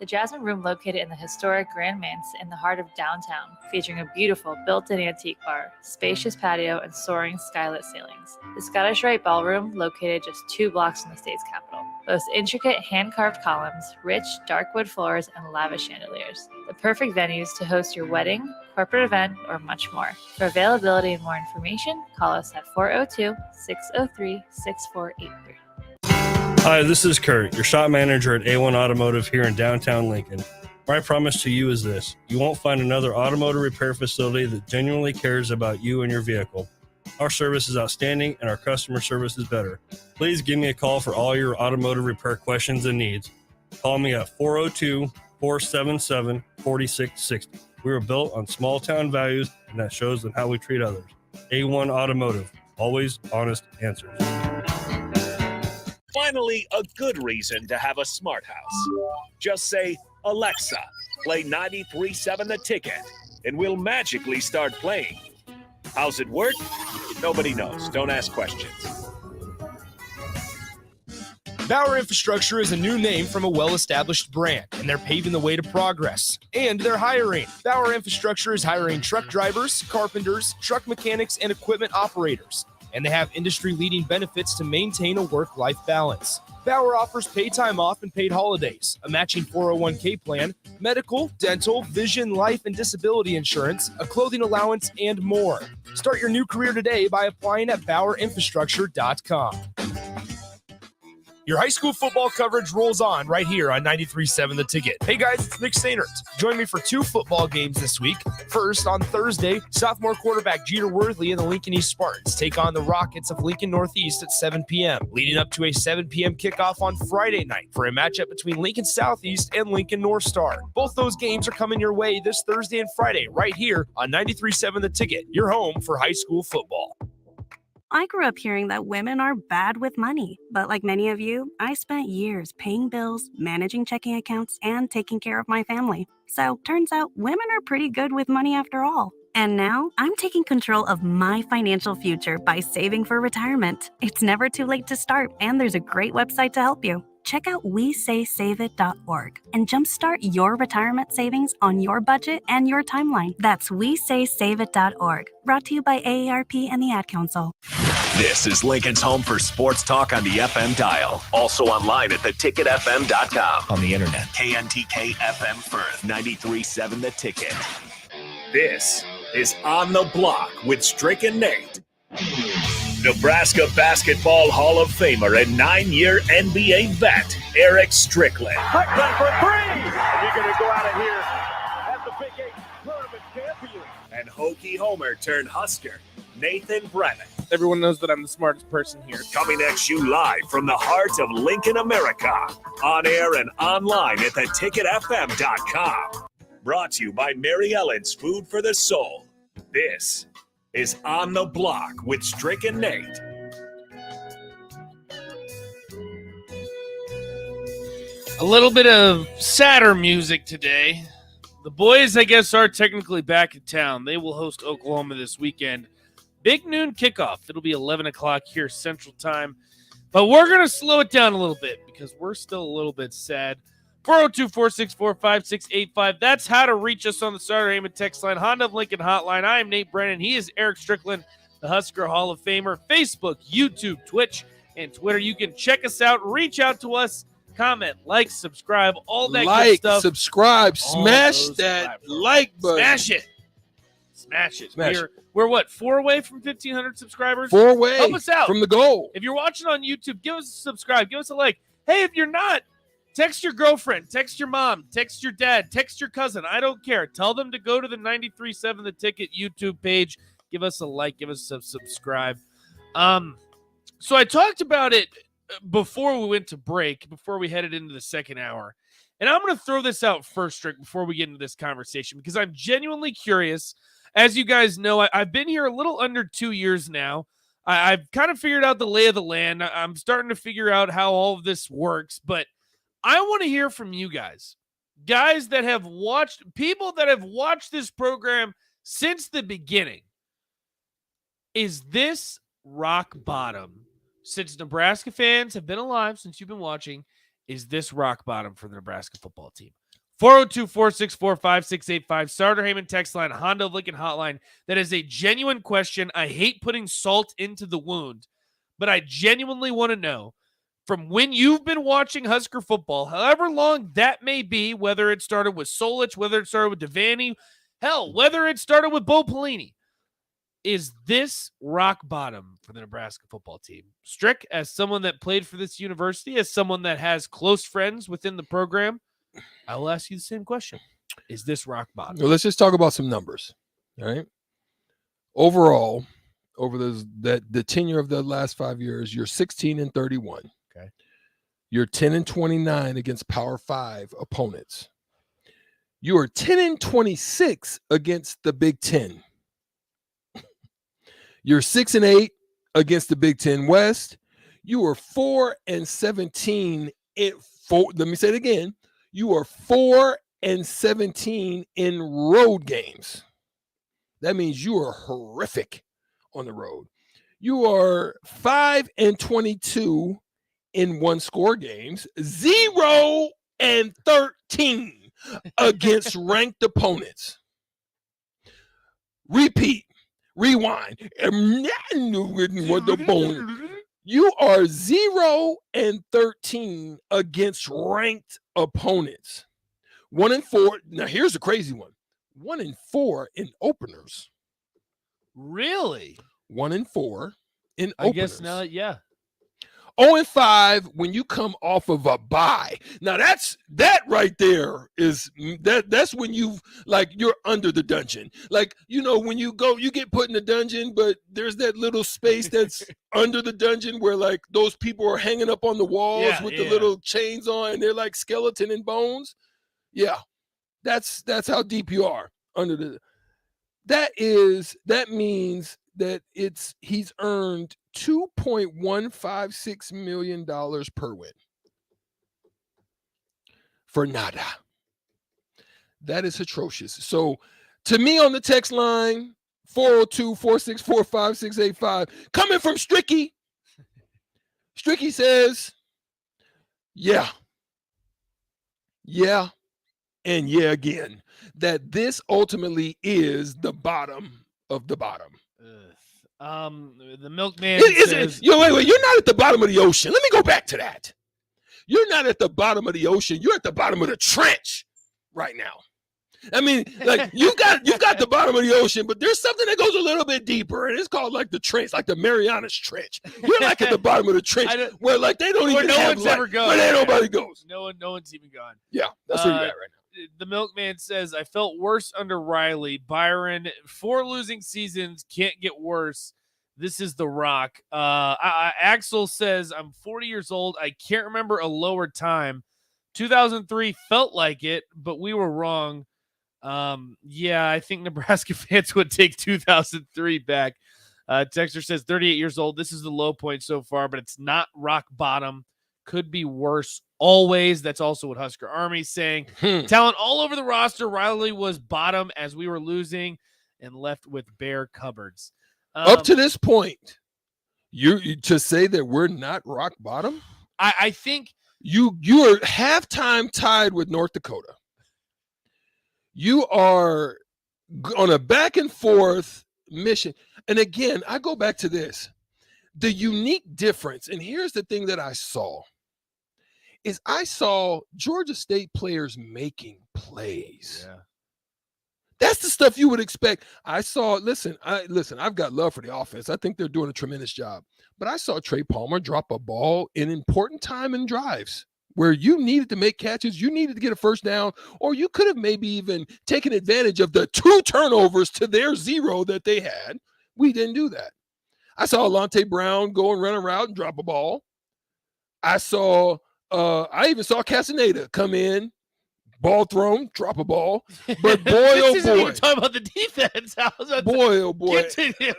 The Jasmine Room, located in the historic Grand Manse in the heart of downtown, featuring a beautiful built-in antique bar, spacious patio, and soaring skylit ceilings. The Scottish Rite Ballroom, located just 2 blocks from the state's capital, boasts intricate hand-carved columns, rich dark wood floors, and lavish chandeliers. The perfect venues to host your wedding, corporate event, or much more. For availability and more information, call us at 402-603-6483. Hi, this is Kurt, your shop manager at A1 Automotive here in downtown Lincoln. My promise to you is this: you won't find another automotive repair facility that genuinely cares about you and your vehicle. Our service is outstanding and our customer service is better. Please give me a call for all your automotive repair questions and needs. Call me at 402-477-4660. We were built on small town values, and that shows in how we treat others. A1 Automotive, always honest answers. Finally, a good reason to have a smart house. Just say, Alexa, play 93.7 The Ticket, and we'll magically start playing. How's it work? Nobody knows. Don't ask questions. Bauer Infrastructure is a new name from a well-established brand, and they're paving the way to progress. And they're hiring. Bauer Infrastructure is hiring truck drivers, carpenters, truck mechanics, and equipment operators. And they have industry-leading benefits to maintain a work-life balance. Bauer offers paid time off and paid holidays, a matching 401k plan, medical, dental, vision, life, and disability insurance, a clothing allowance, and more. Start your new career today by applying at BauerInfrastructure.com. Your high school football coverage rolls on right here on 93.7 The Ticket. Hey guys, it's Nick Stainert. Join me for 2 football games this week. First, on Thursday, sophomore quarterback Jeter Worthley and the Lincoln East Spartans take on the Rockets of Lincoln Northeast at 7 p.m., leading up to a 7 p.m. kickoff on Friday night for a matchup between Lincoln Southeast and Lincoln North Star. Both those games are coming your way this Thursday and Friday right here on 93.7 The Ticket, your home for high school football. I grew up hearing that women are bad with money, but like many of you, I spent years paying bills, managing checking accounts, and taking care of my family. So turns out women are pretty good with money after all. And now I'm taking control of my financial future by saving for retirement. It's never too late to start, and there's a great website to help you. Check out WeSaySaveIt.org and jumpstart your retirement savings on your budget and your timeline. That's WeSaySaveIt.org. Brought to you by AARP and the Ad Council. This is Lincoln's home for sports talk on the FM dial. Also online at theticketfm.com. On the internet. KNTK FM Firth, 93.7 The Ticket. This is On the Block with Strick and Nate. Nebraska Basketball Hall of Famer and 9-year NBA vet, Eric Strickland. Strickland for 3! You're going to go out of here as the Big 8 tournament champion. And Hokie Homer turned Husker, Nathan Brennan. Everyone knows that I'm the smartest person here. Coming at you live from the heart of Lincoln, America. On air and online at theticketfm.com. Brought to you by Mary Ellen's Food for the Soul. This is On the Block with Strick and Nate. A little bit of sadder music today. The boys, I guess, are technically back in town. They will host Oklahoma this weekend. Big noon kickoff. It'll be 11 o'clock here Central Time. But we're going to slow it down a little bit because we're still a little bit sad. 402-464-5685. That's how to reach us on the Starter Heyman text line. Honda of Lincoln hotline. I am Nate Brennan. He is Eric Strickland, the Husker Hall of Famer. Facebook, YouTube, Twitch, and Twitter. You can check us out. Reach out to us. Comment, like, subscribe, all that good stuff. Subscribe, smash that like button. Smash it. Smash it. We're what, 4 away from 1,500 subscribers? 4 away. Help us out. From the goal. If you're watching on YouTube, give us a subscribe. Give us a like. Hey, if you're not, text your girlfriend, text your mom, text your dad, text your cousin. I don't care. Tell them to go to the 93.7 The Ticket YouTube page. Give us a like. Give us a subscribe. So I talked about it before we went to break, before we headed into the second hour. And I'm going to throw this out first, Rick, before we get into this conversation, because I'm genuinely curious. As you guys know, I've been here a little under 2 years now. I've kind of figured out the lay of the land. I'm starting to figure out how all of this works, but I want to hear from you guys that have watched, people that have watched this program since the beginning. Is this rock bottom? Since Nebraska fans have been alive, since you've been watching, is this rock bottom for the Nebraska football team? 402-464-5685, Starter Heyman text line, Honda of Lincoln hotline. That is a genuine question. I hate putting salt into the wound, but I genuinely want to know, from when you've been watching Husker football, however long that may be, whether it started with Solich, whether it started with Devaney, hell, whether it started with Bo Pelini, is this rock bottom for the Nebraska football team? Strick, as someone that played for this university, as someone that has close friends within the program, I will ask you the same question. Is this rock bottom? Well, let's just talk about some numbers. All right. Overall, over the tenure of the last 5 years, you're 16-31. Okay. You're 10-29 against Power 5 opponents. You are 10-26 against the Big Ten. You're 6-8 against the Big Ten West. You are 4-17 let me say it again. You are 4-17 in road games. That means you are horrific on the road. You are 5-22 in one-score games, 0-13 against ranked opponents. Repeat. Rewind. What the bone? You are 0-13 against ranked opponents. 1-4. Now here's the crazy one. 1-4 in openers. Really? 1-4 in openers. I guess now, yeah. 0-5 when you come off of a bye. Now that right there is that's when you're under the dungeon. Like, when you get put in the dungeon, but there's that little space that's under the dungeon where like those people are hanging up on the walls with the little chains on, and they're like skeleton and bones. Yeah. That's how deep you are under the. That means that he's earned $2.156 million per win for nada. That is atrocious. So to me on the text line, 402-464-5685, coming from Stricky. Stricky says, yeah, and yeah again, that this ultimately is the bottom of the bottom. The milkman says, wait, you're not at the bottom of the ocean. Let me go back to that. You're not at the bottom of the ocean. You're at the bottom of the trench right now. I mean, like you've got the bottom of the ocean, but there's something that goes a little bit deeper, and it's called like the trench, like the Marianas Trench. You're like at the bottom of the trench where like they don't even have light, ever gone. Where ain't nobody goes. No one's even gone. Yeah, that's where you're at right now. The milkman says, I felt worse under Riley. Byron, 4 losing seasons, can't get worse. This is the rock. Axel says, I'm 40 years old. I can't remember a lower time. 2003 felt like it, but we were wrong. Yeah, I think Nebraska fans would take 2003 back. Texter says, 38 years old. This is the low point so far, but it's not rock bottom. could be worse always. That's also what Husker Army's saying. Talent all over the roster. Riley was bottom as we were losing and left with bare cupboards. Up to this point, you to say that we're not rock bottom? I think you are halftime tied with North Dakota. You are on a back and forth mission. And again, I go back to this. The unique difference, and here's the thing that I saw Georgia State players making plays. Yeah. That's the stuff you would expect. I've got love for the offense. I think they're doing a tremendous job. But I saw Trey Palmer drop a ball in important time in drives where you needed to make catches, you needed to get a first down, or you could have maybe even taken advantage of the 2 turnovers to their 0 that they had. We didn't do that. I saw Alante Brown go and run a route and drop a ball. I even saw Castaneda come in, ball thrown, drop a ball. But boy, this isn't oh boy. even talking about the defense. Boy.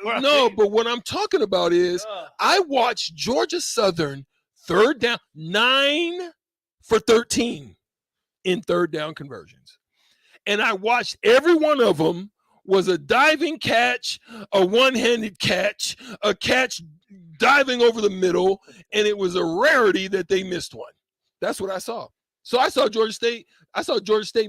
Right? No, but what I'm talking about is I watched Georgia Southern 3rd down, 9 for 13 in 3rd down conversions. And I watched every one of them was a diving catch, a one-handed catch, a catch diving over the middle, and it was a rarity that they missed one. That's what I saw. So I saw Georgia State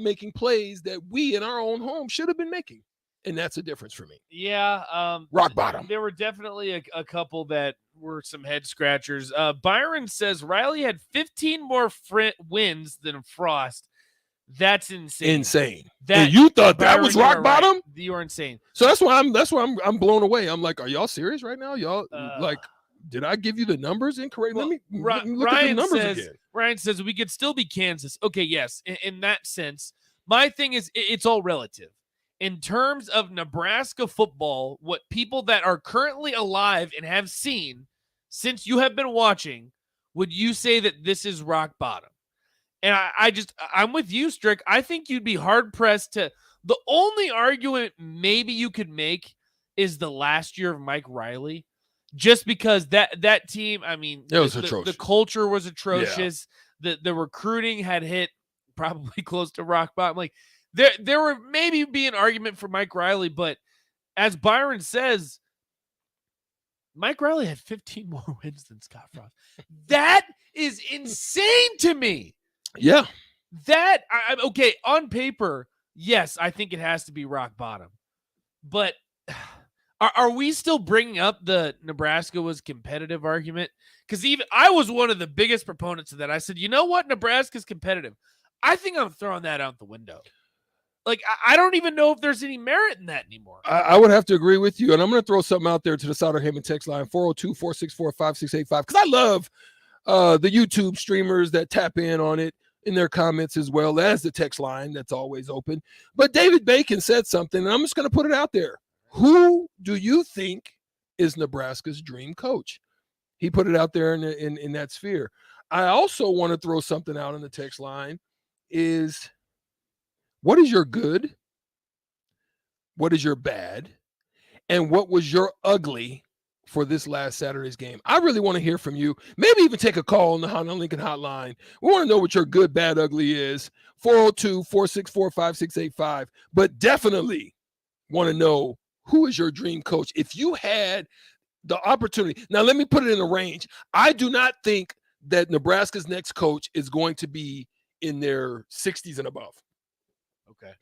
making plays that we in our own home should have been making. And that's a difference for me. Yeah. Rock bottom. There were definitely a couple that were some head scratchers. Byron says Riley had 15 more wins than Frost. That's insane. And you thought that was rock bottom? Right. You are insane. So that's why I'm blown away. I'm like, are y'all serious right now? Y'all did I give you the numbers incorrect? Let me look at the numbers again. Ryan says we could still be Kansas. Okay, yes. In that sense, my thing is it's all relative. In terms of Nebraska football, what people that are currently alive and have seen since you have been watching, would you say that this is rock bottom? And I'm with you, Strick. I think you'd be hard-pressed to – the only argument maybe you could make is the last year of Mike Riley, just because that team, I mean, it was atrocious. The culture was atrocious. Yeah. The recruiting had hit probably close to rock bottom. Like, there would maybe be an argument for Mike Riley, but as Byron says, Mike Riley had 15 more wins than Scott Frost. That is insane to me. Yeah. Okay, on paper, yes, I think it has to be rock bottom. But are we still bringing up the Nebraska was competitive argument? Because even I was one of the biggest proponents of that. I said, you know what? Nebraska's competitive. I think I'm throwing that out the window. Like, I don't even know if there's any merit in that anymore. I would have to agree with you. And I'm going to throw something out there to the Sauter Heyman text line, 402-464-5685. Because I love the YouTube streamers that tap in on it in their comments, as well as the text line that's always open. But David Bacon said something, and I'm just going to put it out there. Who do you think is Nebraska's dream coach? He put it out there in that sphere. I also want to throw something out in the text line is, what is your good? What is your bad? And what was your ugly for this last Saturday's game? I really want to hear from you. Maybe even take a call on the Honda Lincoln hotline. We want to know what your good, bad, ugly is. 402-464-5685. But definitely want to know, who is your dream coach? If you had the opportunity. Now, let me put it in a range. I do not think that Nebraska's next coach is going to be in their 60s and above. Okay.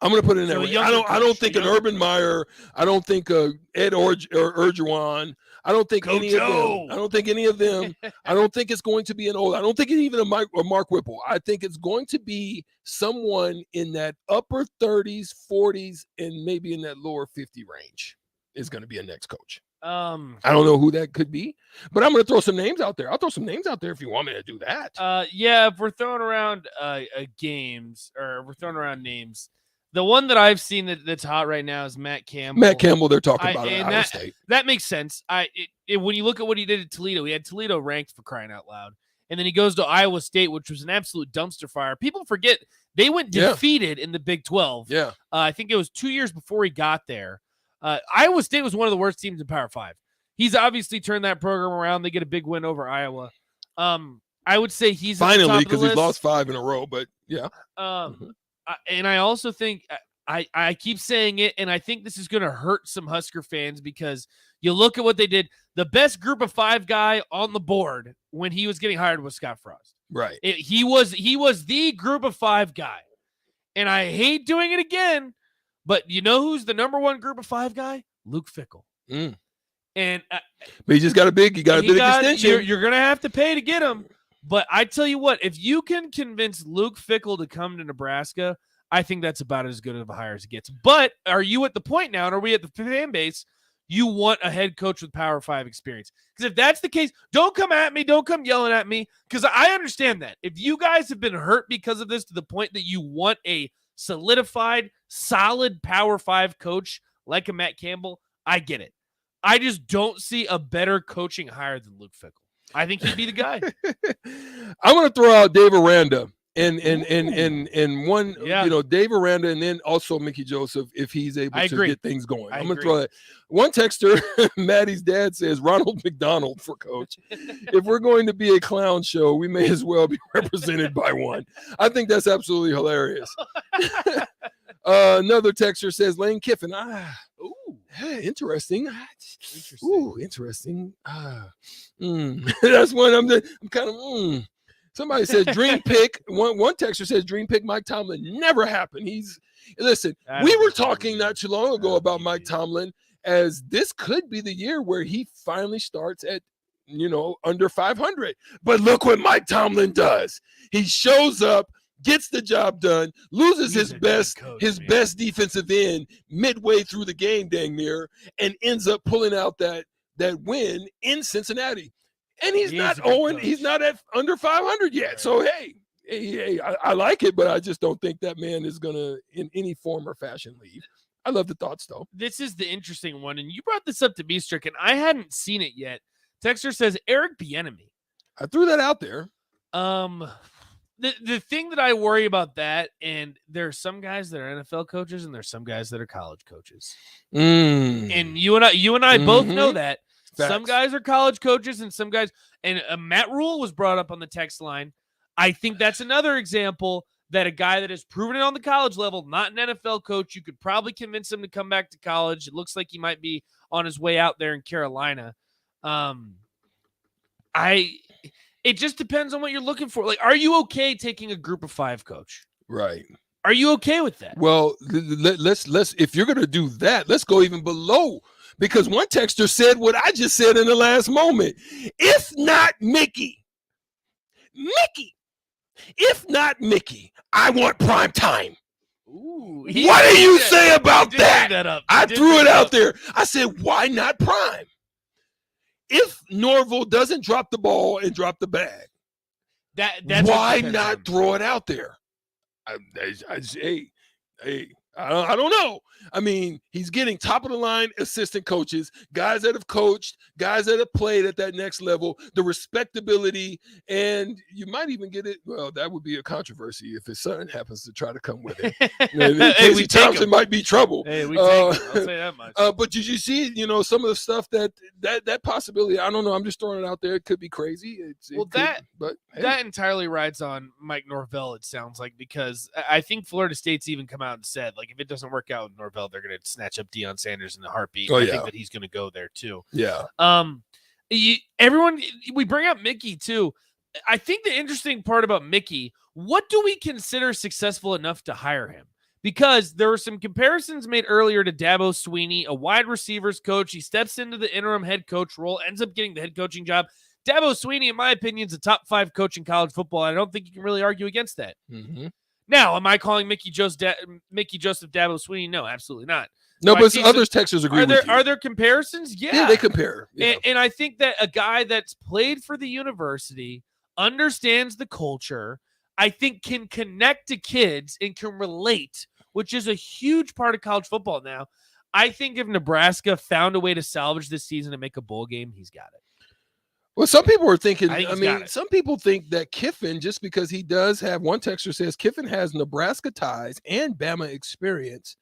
I'm going to put it in that range. I don't think an Urban Meyer. I don't think Ed Orgeron. I don't think any of them. I don't think any of them. I don't think it's going to be an old. I don't think it's even a Mark Whipple. I think it's going to be someone in that upper 30s, 40s, and maybe in that lower 50 range is going to be a next coach. I don't know who that could be, but I'm going to throw some names out there. I'll throw some names out there if you want me to do that. Yeah, if we're throwing around games, or we're throwing around names, the one that I've seen that's hot right now is Matt Campbell. Matt Campbell, they're talking about at Ohio State. That makes sense. When you look at what he did at Toledo, he had Toledo ranked, for crying out loud. And then he goes to Iowa State, which was an absolute dumpster fire. People forget they went defeated in the Big 12. Yeah. I think it was 2 years before he got there. Iowa State was one of the worst teams in Power 5. He's obviously turned that program around. They get a big win over Iowa. I would say he's finally because he's lost 5 in a row. But yeah. And I also think I keep saying it, and I think this is going to hurt some Husker fans because you look at what they did. The best group of 5 guy on the board when he was getting hired was Scott Frost. Right. He was the group of 5 guy. And I hate doing it again, but you know who's the number 1 group of 5 guy? Luke Fickell. And but he just got a big extension. You're going to have to pay to get him. But I tell you what, if you can convince Luke Fickell to come to Nebraska, I think that's about as good of a hire as it gets. But are you at the point now, and are we at the fan base, you want a head coach with Power 5 experience? Because if that's the case, don't come at me. Don't come yelling at me, because I understand that. If you guys have been hurt because of this to the point that you want a solidified, solid Power 5 coach like a Matt Campbell, I get it. I just don't see a better coaching hire than Luke Fickell. I think he'd be the guy. I'm going to throw out Dave Aranda and one, Dave Aranda, and then also Mickey Joseph if he's able to get things going. I'm going to throw that. One texter, Maddie's dad, says Ronald McDonald for coach. If we're going to be a clown show, we may as well be represented by one. I think that's absolutely hilarious. Another texter says Lane Kiffin. Interesting. Ooh, interesting. That's one I'm kind of. Somebody says dream pick. One texter says dream pick Mike Tomlin. Never happened. We were talking not too long ago about Mike Tomlin as this could be the year where he finally starts at under 500. But look what Mike Tomlin does. He shows up, gets the job done, loses his best defensive end midway through the game, dang near, and ends up pulling out that win in Cincinnati. And he's not at under 500 yet. Right. So hey, I like it, but I just don't think that man is gonna in any form or fashion leave. I love the thoughts though. This is the interesting one, and you brought this up to me, Strick, and I hadn't seen it yet. Texter says Eric Bieniemy. I threw that out there. The thing that I worry about that, and there are some guys that are NFL coaches, and there's some guys that are college coaches. And you and I both know that. Facts. Some guys are college coaches, and some guys. And Matt Rule was brought up on the text line. I think that's another example that a guy that has proven it on the college level, not an NFL coach, you could probably convince him to come back to college. It looks like he might be on his way out there in Carolina. It just depends on what you're looking for. Like, are you okay taking a group of 5 coach? Right. Are you okay with that? Well, let's if you're going to do that, let's go even below, because one texter said what I just said in the last moment. If not Mickey, if not Mickey, I want prime time. Ooh, what do you say about that? I threw it out there. I said, why not prime? If Norville doesn't drop the ball and drop the bag, that's why not throw it out there? I don't know. I mean, he's getting top of the line assistant coaches, guys that have coached, guys that have played at that next level, the respectability, and you might even get it. Well, that would be a controversy if his son happens to try to come with him. Casey Thompson might be trouble. Hey, we take him. I'll say that much. But did you see, some of the stuff that possibility? I don't know. I'm just throwing it out there. It could be crazy. That entirely rides on Mike Norvell, it sounds like, because I think Florida State's even come out and said, like, if it doesn't work out with Norvell, they're going to snatch up Deion Sanders in a heartbeat. I think that he's going to go there too. Yeah. Everyone, we bring up Mickey too. I think the interesting part about Mickey, what do we consider successful enough to hire him? Because there were some comparisons made earlier to Dabo Swinney, a wide receivers coach. He steps into the interim head coach role, ends up getting the head coaching job. Dabo Swinney, in my opinion, is a top 5 coach in college football. I don't think you can really argue against that. Mm-hmm. Now, am I calling Mickey Joseph Dabo Swinney? No, absolutely not. No, but other texters agree with you. Are there comparisons? Yeah, they compare. Yeah. And I think that a guy that's played for the university, understands the culture, I think can connect to kids and can relate, which is a huge part of college football now. I think if Nebraska found a way to salvage this season and make a bowl game, he's got it. Well, some people are thinking, some people think that Kiffin, just because he does have, one texter says Kiffin has Nebraska ties and Bama experience,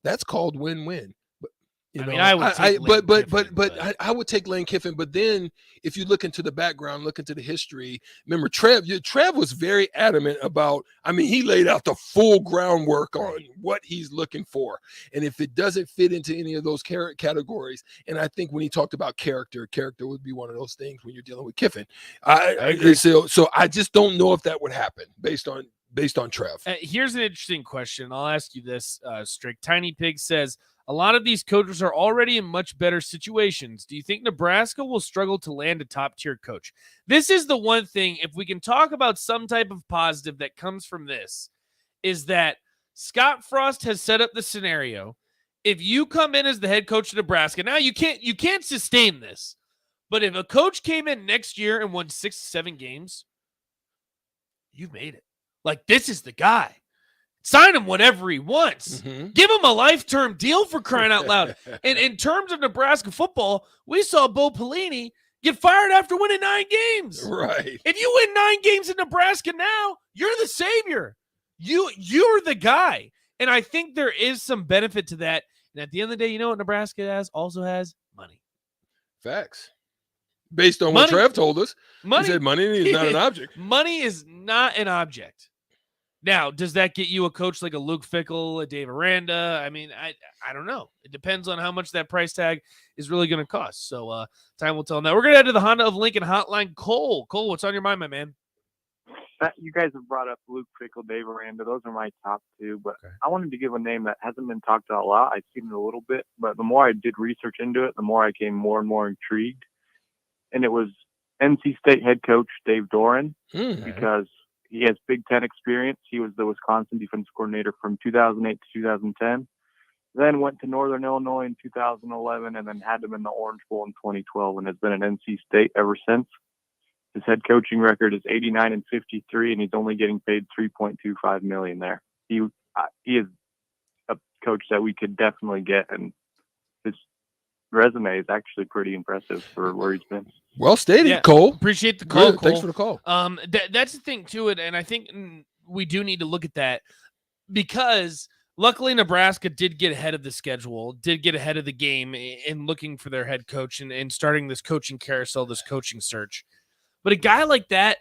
that's called win-win. But I would take Lane Kiffin, I would take Lane Kiffin. But then if you look into the background, look into the history, remember Trev was very adamant about, he laid out the full groundwork on what he's looking for. And if it doesn't fit into any of those categories, and I think when he talked about character would be one of those things when you're dealing with Kiffin. I agree. So I just don't know if that would happen based on Trev. Here's an interesting question. I'll ask you this, Strick. Tiny Pig says, a lot of these coaches are already in much better situations. Do you think Nebraska will struggle to land a top-tier coach? This is the one thing, if we can talk about some type of positive that comes from this, is that Scott Frost has set up the scenario. If you come in as the head coach of Nebraska, now you can't sustain this. But if a coach came in next year and won 6-7 games, you've made it. Like, this is the guy. Sign him whatever he wants. Mm-hmm. Give him a life-term deal, for crying out loud. And in terms of Nebraska football, we saw Bo Pelini get fired after winning 9 games. Right. If you win 9 games in Nebraska now, you're the savior. You're the guy. And I think there is some benefit to that. And at the end of the day, you know what Nebraska also has? Money. Facts. Based on what Trev told us. He said money is not an object. Money is not an object. Now, does that get you a coach like a Luke Fickell, a Dave Aranda? I don't know. It depends on how much that price tag is really going to cost. So time will tell. Now, we're going to head to the Honda of Lincoln hotline. Cole, what's on your mind, my man? You guys have brought up Luke Fickell, Dave Aranda. Those are my top 2. But okay. I wanted to give a name that hasn't been talked about a lot. I've seen it a little bit. But the more I did research into it, the more I came more and more intrigued. And it was NC State head coach Dave Doran, because he has Big Ten experience. He was the Wisconsin defense coordinator from 2008 to 2010. Then went to Northern Illinois in 2011, and then had him in the Orange Bowl in 2012, and has been at NC State ever since. His head coaching record is 89-53, and he's only getting paid $3.25 million there. He is a coach that we could definitely get, and his resume is actually pretty impressive for where he's been. Well stated, Cole. Appreciate the call, Cole. Thanks for the call. That's the thing to it, and I think we do need to look at that, because luckily Nebraska did get ahead of the schedule, did get ahead of the game in looking for their head coach and starting this coaching carousel, this coaching search. But a guy like that,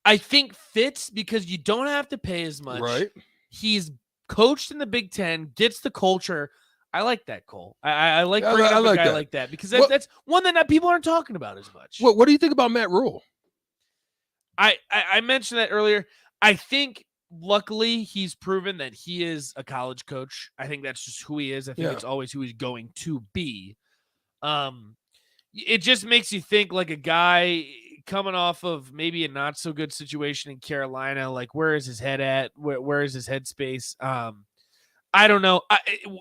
I think, fits because you don't have to pay as much. Right. He's coached in the Big Ten, gets the culture. I like that, Cole. I like bringing up a guy like that because that's one that people aren't talking about as much. What do you think about Matt Rule? I mentioned that earlier. I think luckily he's proven that he is a college coach. I think that's just who he is. I think it's always who he's going to be. It just makes you think like a guy coming off of maybe a not so good situation in Carolina. Like, where is his head at? Where is his headspace? I don't know.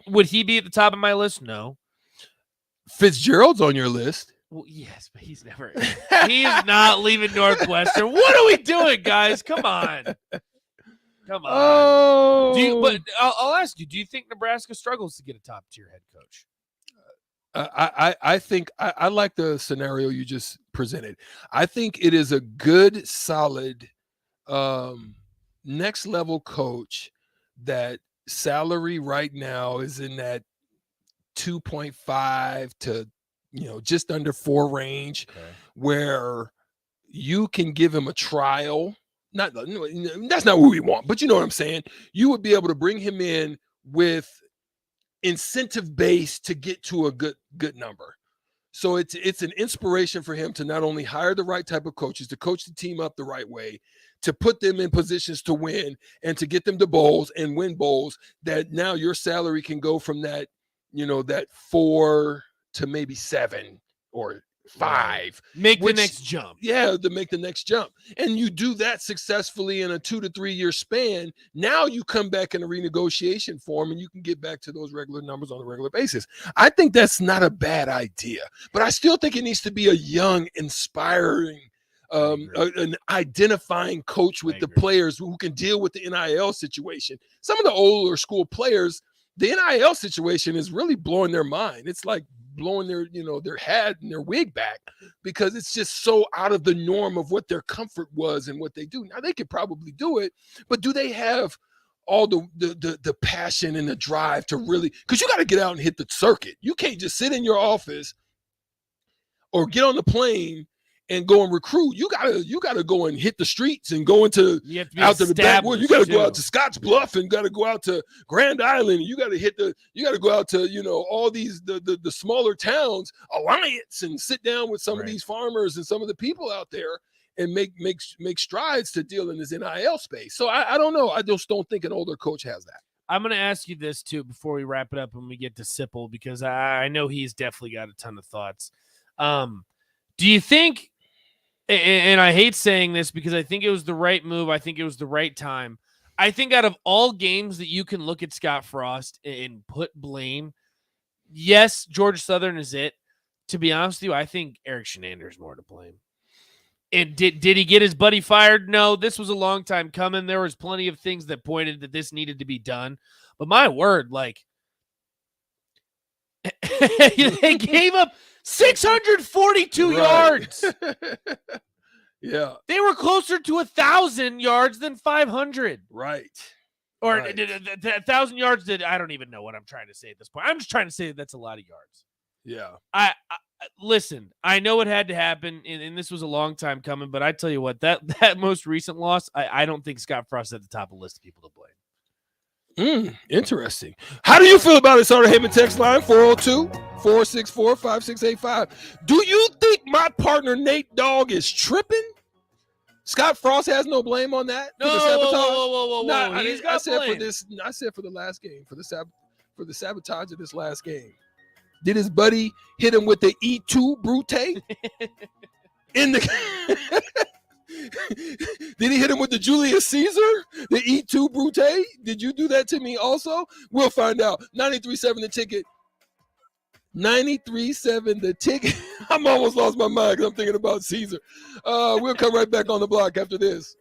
Would he be at the top of my list? No. Fitzgerald's on your list. Well, yes, but he's not leaving Northwestern. What are we doing, guys? Come on. Oh. But I'll ask you, do you think Nebraska struggles to get a top-tier head coach? I think I like the scenario you just presented. I think it is a good, solid, next-level coach that salary right now is in that 2.5 to just under 4 range, where you can give him a trial. That's not what we want, but you know what I'm saying. You would be able to bring him in with incentive base to get to a good number. So it's an inspiration for him to not only hire the right type of coaches, to coach the team up the right way, to put them in positions to win and to get them to bowls and win bowls, that now your salary can go from that, that 4 to maybe 7 or 5. Make the next jump. Yeah, to make the next jump. And you do that successfully in a 2 to 3 year span. Now you come back in a renegotiation form and you can get back to those regular numbers on a regular basis. I think that's not a bad idea, but I still think it needs to be a young, inspiring, an identifying coach with the players who can deal with the NIL situation. Some of the older school players, the NIL situation is really blowing their mind. It's like blowing their hat and their wig back, because it's just so out of the norm of what their comfort was and what they do. Now they could probably do it, but do they have all the passion and the drive to really, because you got to get out and hit the circuit. You can't just sit in your office or get on the plane and go and recruit. You gotta go and hit the streets and go into out to the backwoods. You gotta go out to Scotts Bluff and gotta go out to Grand Island. You gotta go out to, all these the smaller towns, Alliance, and sit down with some of these farmers and some of the people out there and make strides to deal in this NIL space. So I don't know. I just don't think an older coach has that. I'm going to ask you this too before we wrap it up and we get to Sipple, because I know he's definitely got a ton of thoughts. Do you think, and I hate saying this because I think it was the right move, I think it was the right time, I think out of all games that you can look at Scott Frost and put blame, yes, Georgia Southern is it. To be honest with you, I think Eric Shenander is more to blame. And did he get his buddy fired? No, this was a long time coming. There was plenty of things that pointed that this needed to be done. But my word, like, they gave up 642 yards. Yeah. They were closer to 1,000 yards than 500. Right. Or 1,000 yards I don't even know what I'm trying to say at this point. I'm just trying to say that's a lot of yards. Yeah. I listen, I know it had to happen, and this was a long time coming, but I tell you what, that most recent loss, I don't think Scott Frost is at the top of the list of people to blame. Interesting. How do you feel about it? Starter Heyman text line 402-464-5685. Do you think my partner Nate Dogg is tripping? Scott Frost has no blame on that? No, whoa. He's got blame. I said for the last game, for the sabotage of this last game. Did his buddy hit him with the E2 Brute? In the Did he hit him with the Julius Caesar? The E2 Brute? Did you do that to me also? We'll find out. 93.7 The Ticket. 93.7 The Ticket. I'm almost lost my mind because I'm thinking about Caesar. We'll come right back on the block after this.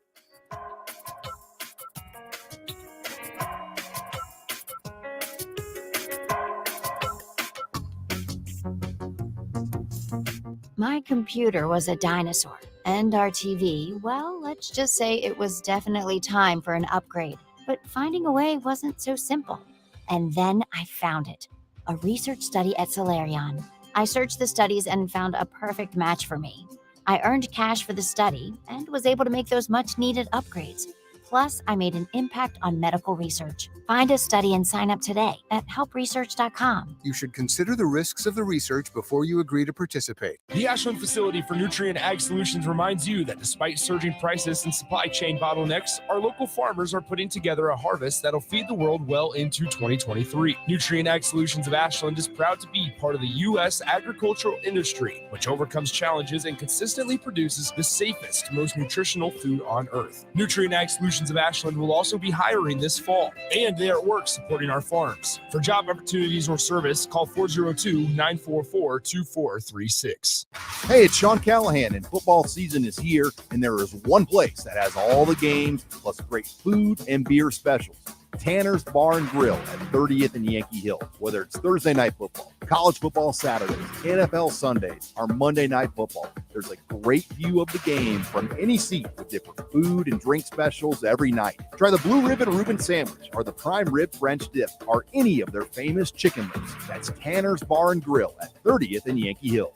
My computer was a dinosaur, and our TV, well, let's just say it was definitely time for an upgrade. But finding a way wasn't so simple. And then I found it. A research study at Solarion. I searched the studies and found a perfect match for me. I earned cash for the study and was able to make those much-needed upgrades. Plus, I made an impact on medical research. Find a study and sign up today at helpresearch.com. You should consider the risks of the research before you agree to participate. The Ashland facility for Nutrient Ag Solutions reminds you that despite surging prices and supply chain bottlenecks, our local farmers are putting together a harvest that'll feed the world well into 2023. Nutrient Ag Solutions of Ashland is proud to be part of the U.S. agricultural industry, which overcomes challenges and consistently produces the safest, most nutritional food on earth. Nutrient Ag Solutions of Ashland will also be hiring this fall, and they are at work supporting our farms. For job opportunities or service, call 402-944-2436. Hey, it's Sean Callahan, and football season is here, and there is one place that has all the games, plus great food and beer specials. Tanner's Bar and Grill at 30th and Yankee Hill. Whether it's Thursday night football, college football Saturdays, NFL Sundays, or Monday night football, there's a great view of the game from any seat with different food and drink specials every night. Try the Blue Ribbon Reuben Sandwich or the Prime Rib French Dip or any of their famous chicken wings. That's Tanner's Bar and Grill at 30th and Yankee Hill.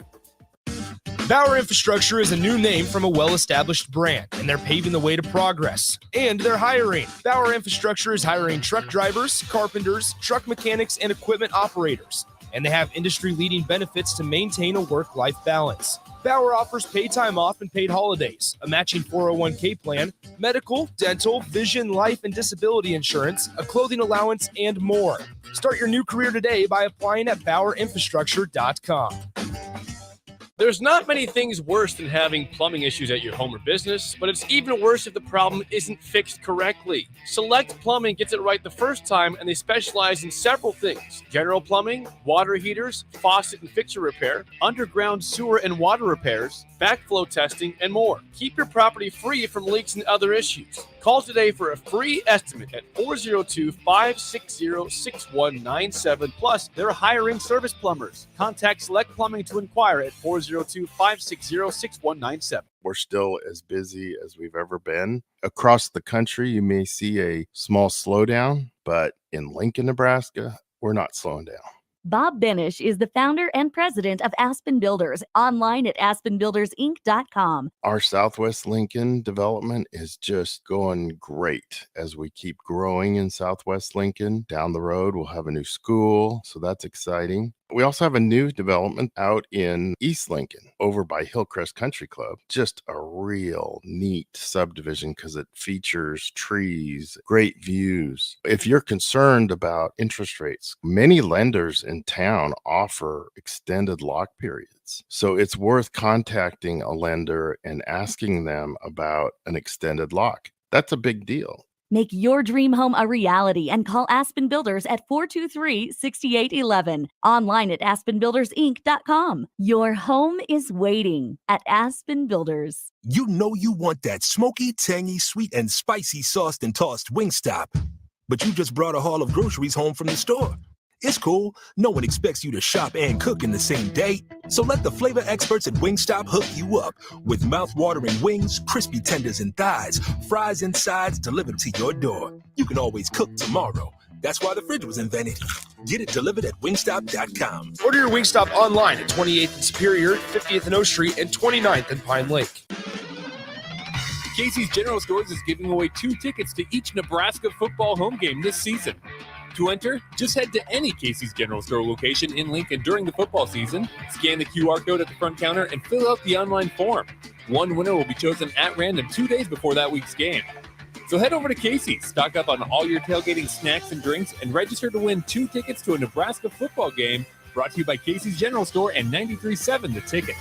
Bauer Infrastructure is a new name from a well-established brand, and they're paving the way to progress. And they're hiring. Bauer Infrastructure is hiring truck drivers, carpenters, truck mechanics, and equipment operators. And they have industry-leading benefits to maintain a work-life balance. Bauer offers paid time off and paid holidays, a matching 401k plan, medical, dental, vision, life, and disability insurance, a clothing allowance, and more. Start your new career today by applying at BauerInfrastructure.com. There's not many things worse than having plumbing issues at your home or business, but it's even worse if the problem isn't fixed correctly. Select Plumbing gets it right the first time, and they specialize in several things: general plumbing, water heaters, faucet and fixture repair, underground sewer and water repairs, backflow testing, and more. Keep your property free from leaks and other issues. Call today for a free estimate at 402-560-6197. Plus, they're hiring service plumbers. Contact Select Plumbing to inquire at 402-560-6197. we're still as busy as we've ever been. Across the country, you may see a small slowdown, but in Lincoln, Nebraska, we're not slowing down. Bob Benish is the founder and president of Aspen Builders, online at aspenbuildersinc.com. Our Southwest Lincoln development is just going great as we keep growing in Southwest Lincoln. Down the road, we'll have a new school, so that's exciting. We also have a new development out in East Lincoln over by Hillcrest Country Club. Just a real neat subdivision because it features trees, great views. If you're concerned about interest rates, many lenders in town offer extended lock periods. So it's worth contacting a lender and asking them about an extended lock. That's a big deal. Make your dream home a reality and call Aspen Builders at 423-6811. Online at aspenbuildersinc.com. Your home is waiting at Aspen Builders. You know you want that smoky, tangy, sweet, and spicy sauced and tossed Wingstop. But you just brought a haul of groceries home from the store. It's cool. No one expects you to shop and cook in the same day. So let the flavor experts at Wingstop hook you up with mouth-watering wings, crispy tenders and thighs, fries and sides delivered to your door. You can always cook tomorrow. That's why the fridge was invented. Get it delivered at wingstop.com. Order your Wingstop online at 28th and Superior, 50th and O Street, and 29th and Pine Lake. Casey's General Stores is giving away 2 tickets to each Nebraska football home game this season. To enter, just head to any Casey's General Store location in Lincoln during the football season, scan the QR code at the front counter, and fill out the online form. One winner will be chosen at random 2 days before that week's game. So head over to Casey's, stock up on all your tailgating snacks and drinks, and register to win 2 tickets to a Nebraska football game, brought to you by Casey's General Store and 93.7 The Ticket.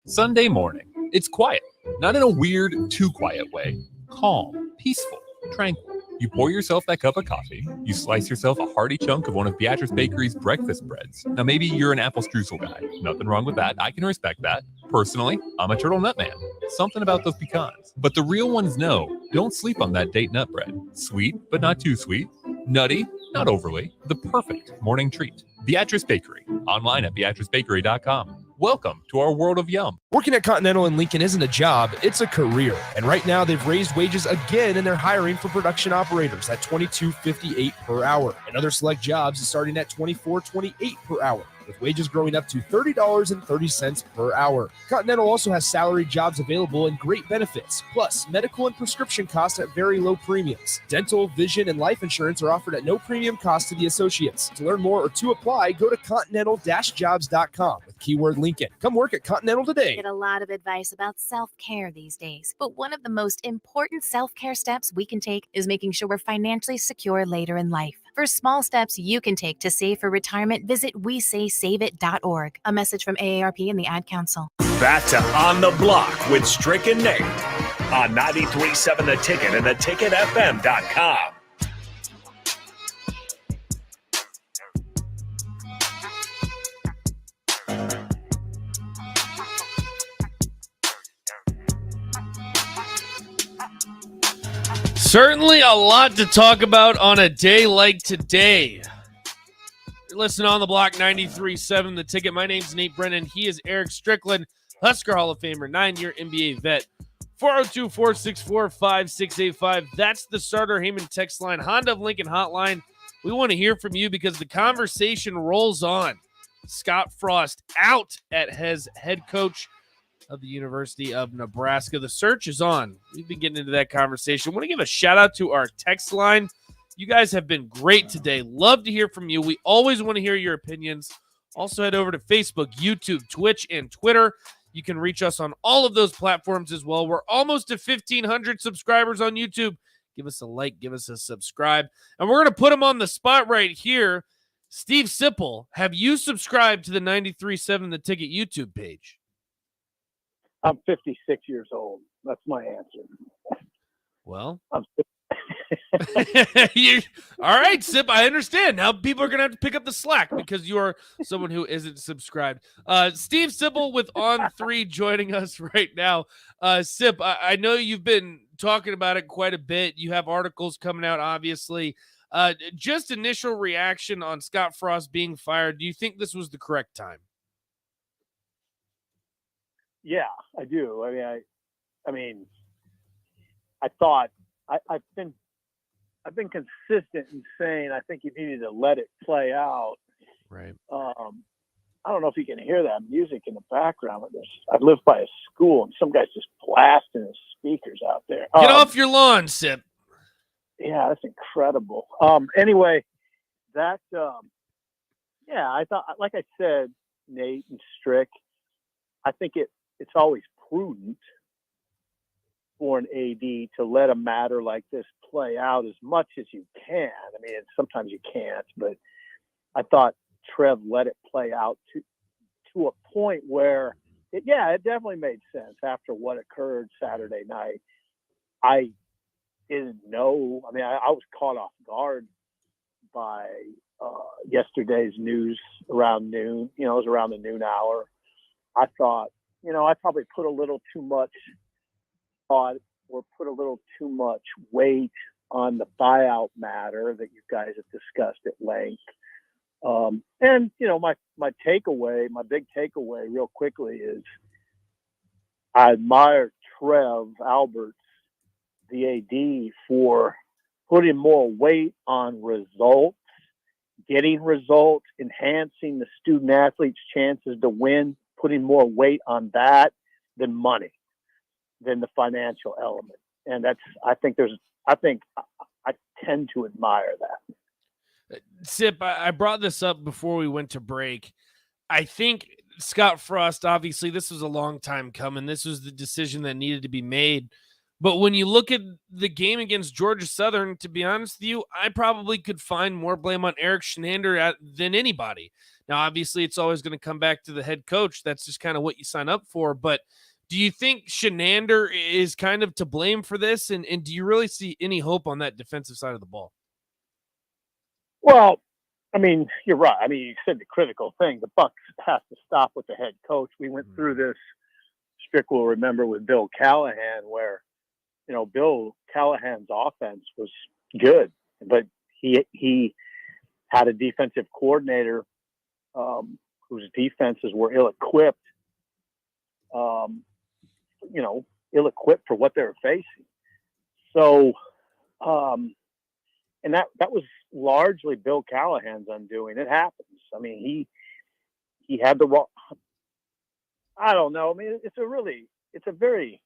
Sunday morning. It's quiet, not in a weird, too quiet way. Calm, peaceful, tranquil. You pour yourself that cup of coffee. You slice yourself a hearty chunk of one of Beatrice Bakery's breakfast breads. Now, maybe you're an apple streusel guy. Nothing wrong with that. I can respect that. Personally, I'm a turtle nut man. Something about those pecans. But the real ones know, don't sleep on that date nut bread. Sweet, but not too sweet. Nutty, not overly. The perfect morning treat. Beatrice Bakery. Online at beatricebakery.com. Welcome to our world of yum. Working at Continental in Lincoln isn't a job, it's a career. And right now they've raised wages again and they're hiring for production operators at $22.58 per hour. And other select jobs is starting at $24.28 per hour, with wages growing up to $30.30 per hour. Continental also has salary jobs available and great benefits, plus medical and prescription costs at very low premiums. Dental, vision, and life insurance are offered at no premium cost to the associates. To learn more or to apply, go to continental-jobs.com with keyword Lincoln. Come work at Continental today. Get a lot of advice about self-care these days, but one of the most important self-care steps we can take is making sure we're financially secure later in life. For small steps you can take to save for retirement, visit WeSaySaveIt.org. A message from AARP and the Ad Council. Back to On the Block with Strick and Nate on 93.7 The Ticket and theticketfm.com. Certainly a lot to talk about on a day like today. You're listening on the block 93.7 The Ticket. My name's Nate Brennan. He is Eric Strickland, Husker Hall of Famer, 9-year NBA vet. 402-464-5685. That's the Starter Heyman text line. Honda of Lincoln hotline. We want to hear from you because the conversation rolls on. Scott Frost out as head coach of the University of Nebraska. The search is on. We've been getting into that conversation. I want to give a shout out to our text line. You guys have been great today. Love to hear from you. We always want to hear your opinions. Also head over to Facebook, YouTube, Twitch, and Twitter. You can reach us on all of those platforms as well. We're almost to 1,500 subscribers on YouTube. Give us a like, give us a subscribe. And we're going to put them on the spot right here. Steve Sipple, have you subscribed to the 93.7 The Ticket YouTube page? I'm 56 years old. That's my answer. Well, I'm all right, Sip, I understand. Now people are going to have to pick up the slack because you are someone who isn't subscribed. Steve Sipple with On 3 joining us right now. Sip, I know you've been talking about it quite a bit. You have articles coming out, obviously. Just initial reaction on Scott Frost being fired. Do you think this was the correct time? Yeah, I do. I mean, I thought I've been consistent in saying I think you needed to let it play out. Right. I don't know if you can hear that music in the background of this. I live by a school, and some guy's just blasting his speakers out there. Get off your lawn, Sip. Yeah, that's incredible. Anyway, that yeah, I thought, like I said, Nate and Strick, I think it's always prudent for an AD to let a matter like this play out as much as you can. I mean, sometimes you can't, but I thought Trev let it play out to a point where it definitely made sense after what occurred Saturday night. I didn't know. I mean, I was caught off guard by yesterday's news around noon. It was around the noon hour. I thought, I probably put a little too much thought or put a little too much weight on the buyout matter that you guys have discussed at length. And my takeaway, my big takeaway real quickly is I admire Trev Alberts, the AD, for putting more weight on results, getting results, enhancing the student athlete's chances to win, putting more weight on that than money, than the financial element. And I tend to admire that. Sip, I brought this up before we went to break. I think Scott Frost, obviously, this was a long time coming. This was the decision that needed to be made. But when you look at the game against Georgia Southern, to be honest with you, I probably could find more blame on Eric Shenander than anybody. Now, obviously, it's always going to come back to the head coach. That's just kind of what you sign up for. But do you think Shenander is kind of to blame for this? And do you really see any hope on that defensive side of the ball? Well, I mean, you're right. I mean, you said the critical thing. The Bucs have to stop with the head coach. We went through this, Strick will remember, with Bill Callahan, where, Bill Callahan's offense was good, but he had a defensive coordinator whose defenses were ill-equipped, ill-equipped for what they were facing. So, and that was largely Bill Callahan's undoing. It happens. I mean, he had the wrong. I don't know. I mean, it's a very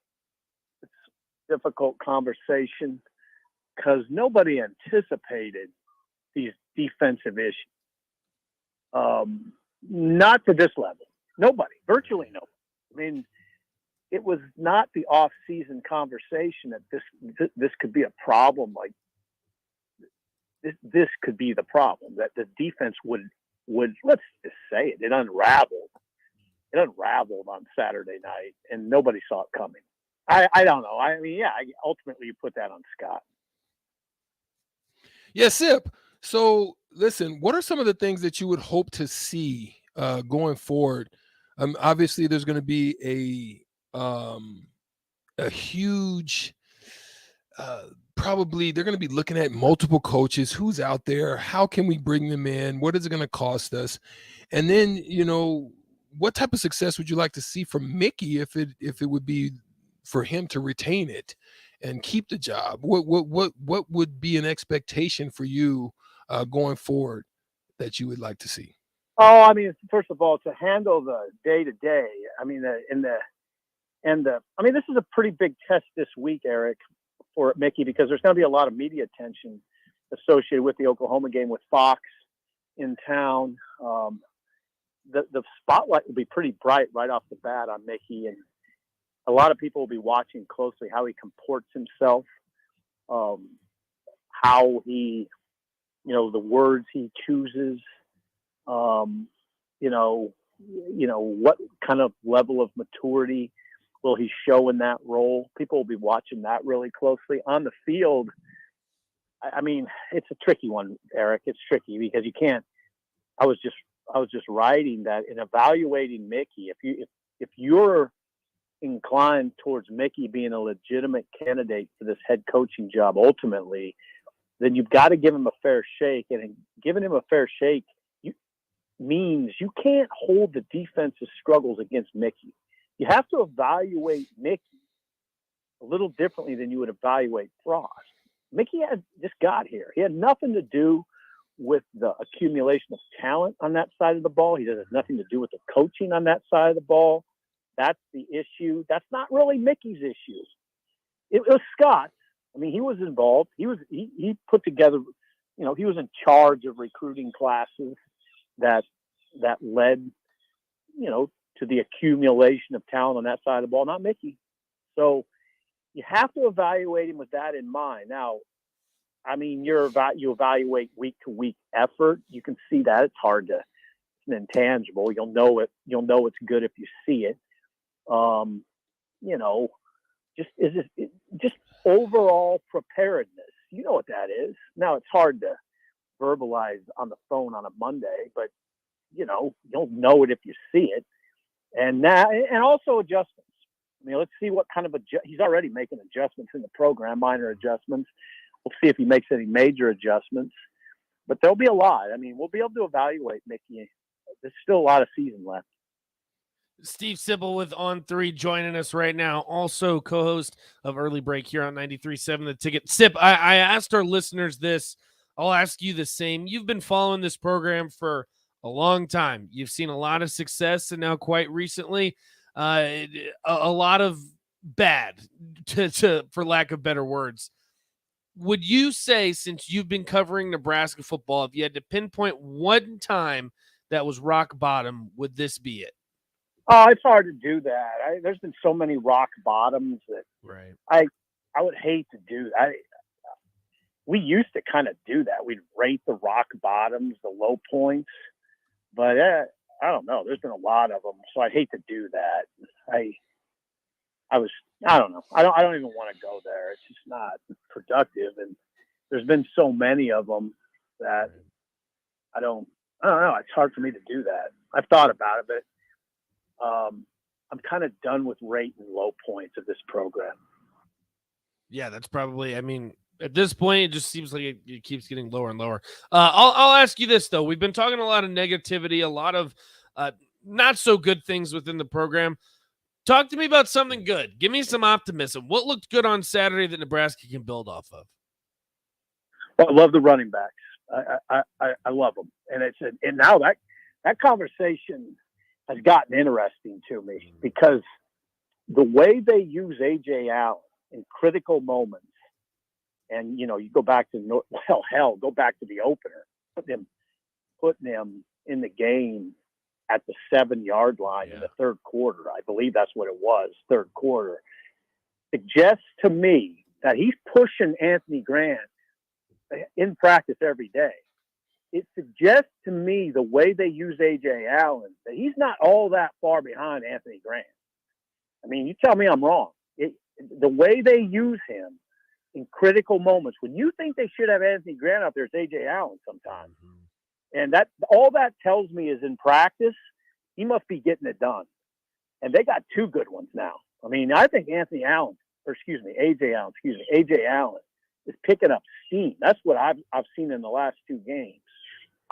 difficult conversation because nobody anticipated these defensive issues. Not to this level. Nobody, virtually nobody. I mean, it was not the off-season conversation that this could be a problem. Like this could be the problem, that the defense would let's just say it unraveled. It unraveled on Saturday night, and nobody saw it coming. I don't know. I mean, ultimately you put that on Scott. Yes, Sip. So listen, what are some of the things that you would hope to see going forward? Obviously, there's going to be a huge, probably they're going to be looking at multiple coaches. Who's out there? How can we bring them in? What is it going to cost us? And then, what type of success would you like to see from Mickey if it would be for him to retain it and keep the job? What would be an expectation for you going forward that you would like to see? Oh, I mean, first of all, to handle the day-to-day, I mean, I mean, this is a pretty big test this week, Eric, for Mickey, because there's going to be a lot of media attention associated with the Oklahoma game with Fox in town. The spotlight will be pretty bright right off the bat on Mickey, and a lot of people will be watching closely how he comports himself, how he, the words he chooses, what kind of level of maturity will he show in that role. People will be watching that really closely. On the field, I mean, it's a tricky one, Eric. It's tricky because you can't. I was just writing that in evaluating Mickey, if you're inclined towards Mickey being a legitimate candidate for this head coaching job ultimately, then you've got to give him a fair shake. And giving him a fair shake means you can't hold the defensive struggles against Mickey. you have to evaluate Mickey a little differently than you would evaluate Frost. Mickey had just got here. He had nothing to do with the accumulation of talent on that side of the ball. He has nothing to do with the coaching on that side of the ball. That's the issue. That's not really Mickey's issue. It was Scott's. I mean, he was involved. He put together, he was in charge of recruiting classes that led, to the accumulation of talent on that side of the ball, not Mickey. So you have to evaluate him with that in mind. Now, I mean, you evaluate week to week effort. You can see that it's hard to, it's an intangible. You'll know it. You'll know it's good if you see it. Just overall preparedness. You know what that is. Now it's hard to verbalize on the phone on a Monday, but you'll know it if you see it. And also adjustments. I mean, let's see what kind of he's already making adjustments in the program, minor adjustments. We'll see if he makes any major adjustments, but there'll be a lot. I mean, we'll be able to evaluate Mickey. There's still a lot of season left. Steve Sibble with On 3 joining us right now, also co-host of Early Break here on 93.7 The Ticket. Sip, I asked our listeners this. I'll ask you the same. You've been following this program for a long time. You've seen a lot of success, and now quite recently, a lot of bad, for lack of better words. Would you say, since you've been covering Nebraska football, if you had to pinpoint one time that was rock bottom, would this be it? Oh, it's hard to do that. There's been so many rock bottoms that I would hate to do that. We used to kind of do that. We'd rate the rock bottoms, the low points, but I don't know. There's been a lot of them, so I'd hate to do that. I don't know. I don't even want to go there. It's just not productive, and there's been so many of them that I don't know. It's hard for me to do that. I've thought about it, but I'm kind of done with rating low points of this program. Yeah, that's probably, I mean, at this point, it just seems like it keeps getting lower and lower. I'll ask you this, though. We've been talking a lot of negativity, a lot of not so good things within the program. Talk to me about something good. Give me some optimism. What looked good on Saturday that Nebraska can build off of? Well, I love the running backs. I love them. And now that conversation has gotten interesting to me because the way they use A.J. Allen in critical moments, and, you go back to, go back to the opener, putting him in the game at the 7-yard line in the third quarter. I believe that's what it was, third quarter. Suggests to me that he's pushing Anthony Grant in practice every day. It suggests to me the way they use A.J. Allen that he's not all that far behind Anthony Grant. I mean, you tell me I'm wrong. The way they use him in critical moments, when you think they should have Anthony Grant out there, it's A.J. Allen sometimes. And all that tells me is in practice, he must be getting it done. And they got two good ones now. I mean, I think A.J. Allen is picking up steam. That's what I've seen in the last two games.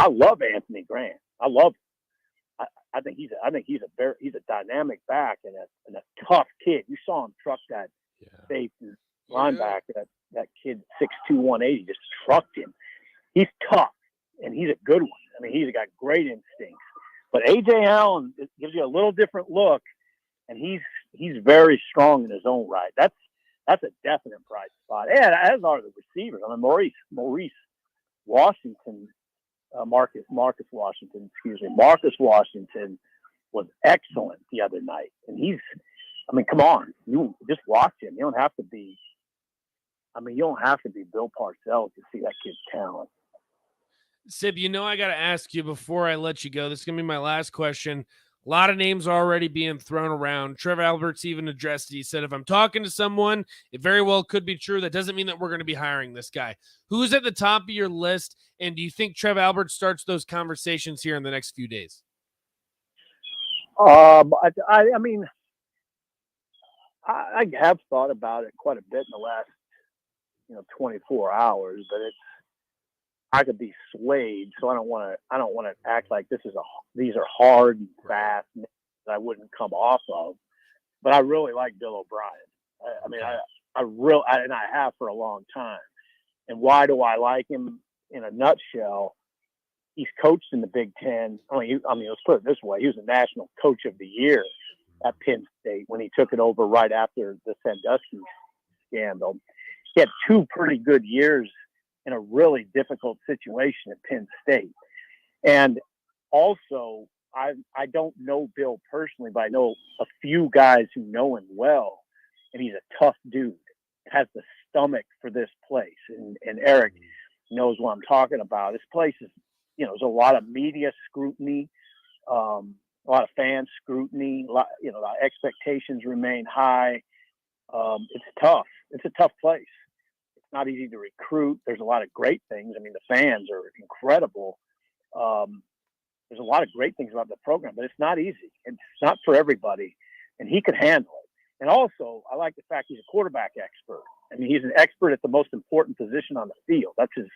I love Anthony Grant. I love him. I think he's a dynamic back and a tough kid. You saw him truck that safety linebacker, that kid 6'2", 180, just trucked him. He's tough and he's a good one. I mean, he's got great instincts. But A.J. Allen gives you a little different look, and he's very strong in his own right. That's a definite bright spot. And as are the receivers. I mean, Marcus Washington was excellent the other night. And come on, you just watch him. You don't have to be Bill Parcells to see that kid's talent. Sib, I got to ask you before I let you go. This is going to be my last question. A lot of names are already being thrown around. Trev Alberts even addressed it. He said, if I'm talking to someone, it very well could be true. That doesn't mean that we're going to be hiring this guy. Who's at the top of your list? And do you think Trev Alberts starts those conversations here in the next few days? I have thought about it quite a bit in the last, 24 hours, but I could be swayed, so I don't want to act like these are hard and fast that I wouldn't come off of. but I really like Bill O'Brien. I mean, and I have for a long time. And why do I like him? In a nutshell, he's coached in the Big Ten. I mean, let's put it this way: he was a National Coach of the Year at Penn State when he took it over right after the Sandusky scandal. He had 2 pretty good years in a really difficult situation at Penn State. And also, I don't know Bill personally, but I know a few guys who know him well, and he's a tough dude. Has the stomach for this place, and Eric knows what I'm talking about. This place is, there's a lot of media scrutiny, a lot of fan scrutiny, expectations remain high. It's tough. It's a tough place. It's not easy to recruit. There's a lot of great things. I mean, the fans are incredible. There's a lot of great things about the program, but it's not easy. It's not for everybody, and he could handle it. And also, I like the fact he's a quarterback expert. I mean, he's an expert at the most important position on the field. That's his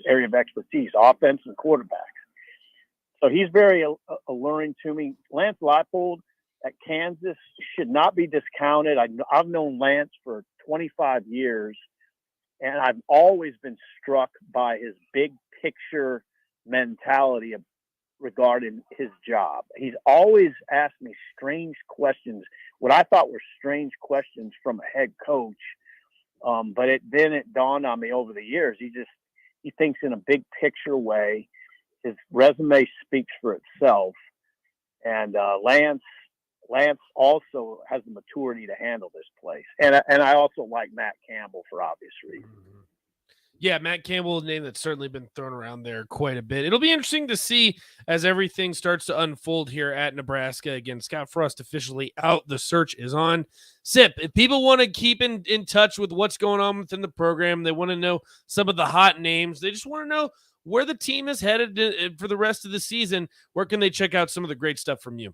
area of expertise, offense and quarterback. So he's very alluring to me. Lance Leipold at Kansas should not be discounted. I've known Lance for 25 years, and I've always been struck by his big picture mentality regarding his job. He's always asked me strange questions, what I thought were strange questions from a head coach. But it dawned on me over the years. He thinks in a big picture way. His resume speaks for itself. And Lance also has the maturity to handle this place. And I also like Matt Campbell for obvious reasons. Yeah, Matt Campbell, a name that's certainly been thrown around there quite a bit. It'll be interesting to see as everything starts to unfold here at Nebraska. Again, Scott Frost officially out. The search is on. Sip, if people want to keep in touch with what's going on within the program, they want to know some of the hot names, they just want to know where the team is headed for the rest of the season, where can they check out some of the great stuff from you?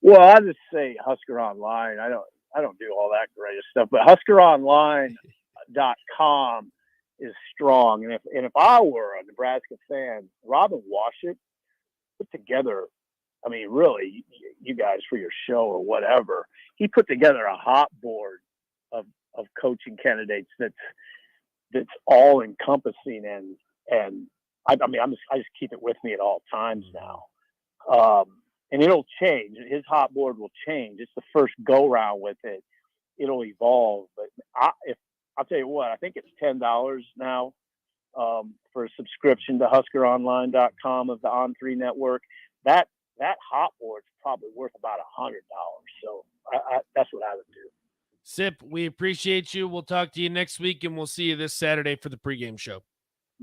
Well, I just say Husker Online. I don't do all that great stuff, but HuskerOnline.com is strong. And if I were a Nebraska fan, Robin Washut put together, I mean, really, you guys for your show or whatever, he put together a hot board of coaching candidates that's all encompassing and I just keep it with me at all times now. And it'll change. His hot board will change. It's the first go round with it. It'll evolve. But I'll tell you what, I think it's $10 now for a subscription to HuskerOnline.com of the On3 network. That hot board's probably worth about $100. So that's what I would do. Sip, we appreciate you. We'll talk to you next week, and we'll see you this Saturday for the pregame show.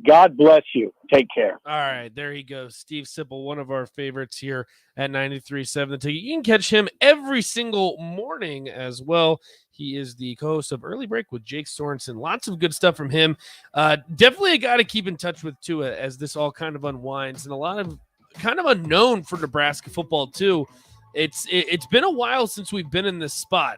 God bless you. Take care. All right, there he goes. Steve Sipple, one of our favorites here at 93.7 The Ticket. You can catch him every single morning as well. He is the co-host of Early Break with Jake Sorensen. Lots of good stuff from him. Definitely a guy to keep in touch with, too, as this all kind of unwinds. And a lot of kind of unknown for Nebraska football, too. It's been a while since we've been in this spot.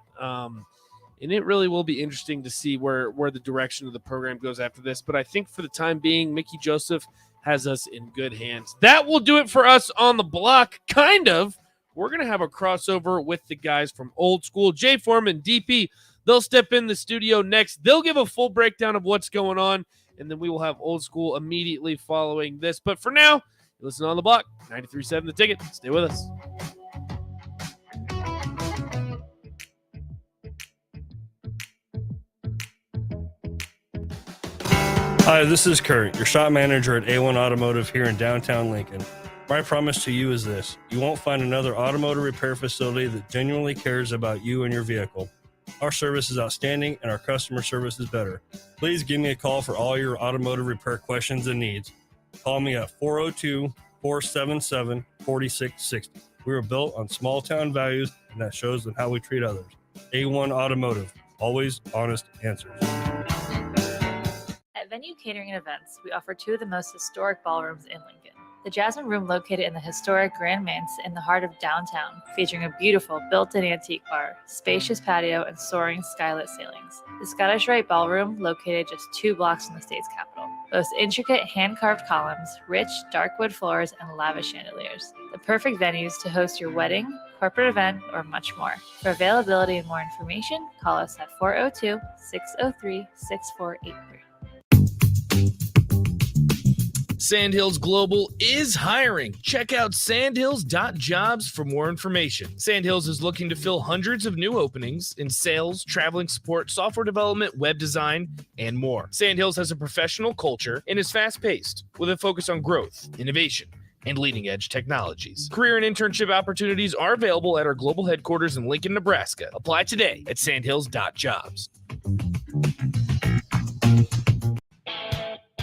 And it really will be interesting to see where the direction of the program goes after this. But I think for the time being, Mickey Joseph has us in good hands. That will do it for us on the block, kind of. We're going to have a crossover with the guys from Old School. Jay Foreman, DP, they'll step in the studio next. They'll give a full breakdown of what's going on, and then we will have Old School immediately following this. But for now, listen on the block, 93.7 The Ticket. Stay with us. Hi, this is Kurt, your shop manager at A1 Automotive here in downtown Lincoln. My promise to you is this: you won't find another automotive repair facility that genuinely cares about you and your vehicle. Our service is outstanding and our customer service is better. Please give me a call for all your automotive repair questions and needs. Call me at 402-477-4660. We were built on small town values, and that shows in how we treat others. A1 Automotive, always honest answers. At Venue Catering and Events, we offer 2 of the most historic ballrooms in Lincoln. The Jasmine Room, located in the historic Grand Manse in the heart of downtown, featuring a beautiful built-in antique bar, spacious patio, and soaring skylit ceilings. The Scottish Rite Ballroom, located just 2 blocks from the state's capital, boasts intricate hand-carved columns, rich dark wood floors, and lavish chandeliers. The perfect venues to host your wedding, corporate event, or much more. For availability and more information, call us at 402-603-6483. Sandhills Global is hiring. Check out sandhills.jobs for more information. Sandhills is looking to fill hundreds of new openings in sales, traveling support, software development, web design, and more. Sandhills has a professional culture and is fast-paced with a focus on growth, innovation, and leading-edge technologies. Career and internship opportunities are available at our global headquarters in Lincoln, Nebraska. Apply today at sandhills.jobs.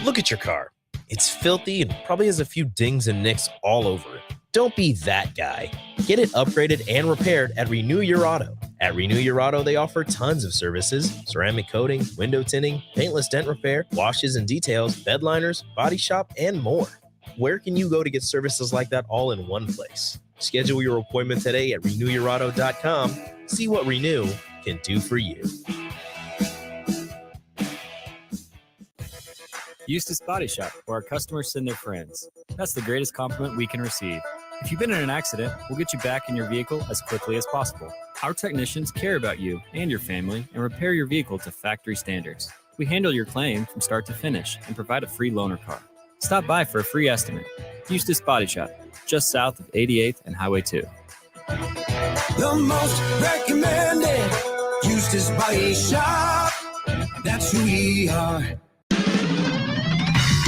Look at your car. It's filthy and probably has a few dings and nicks all over it. Don't be that guy. Get it upgraded and repaired at Renew Your Auto. At Renew Your Auto, they offer tons of services: ceramic coating, window tinting, paintless dent repair, washes and details, bed liners, body shop, and more. Where can you go to get services like that all in one place? Schedule your appointment today at renewyourauto.com. See what Renew can do for you. Eustace Body Shop, where our customers send their friends. That's the greatest compliment we can receive. If you've been in an accident, we'll get you back in your vehicle as quickly as possible. Our technicians care about you and your family and repair your vehicle to factory standards. We handle your claim from start to finish and provide a free loaner car. Stop by for a free estimate. Eustace Body Shop, just south of 88th and Highway 2. The most recommended Eustace Body Shop. That's who we are.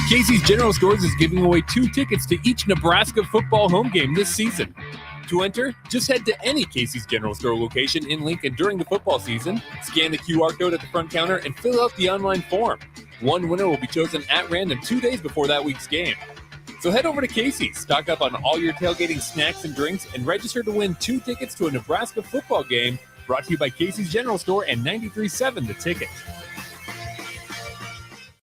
Casey's General Stores is giving away 2 tickets to each Nebraska football home game this season. To enter, just head to any Casey's General Store location in Lincoln during the football season, scan the QR code at the front counter, and fill out the online form. One winner will be chosen at random 2 days before that week's game. So head over to Casey's, stock up on all your tailgating snacks and drinks, and register to win 2 tickets to a Nebraska football game, brought to you by Casey's General Store and 93.7 The Ticket.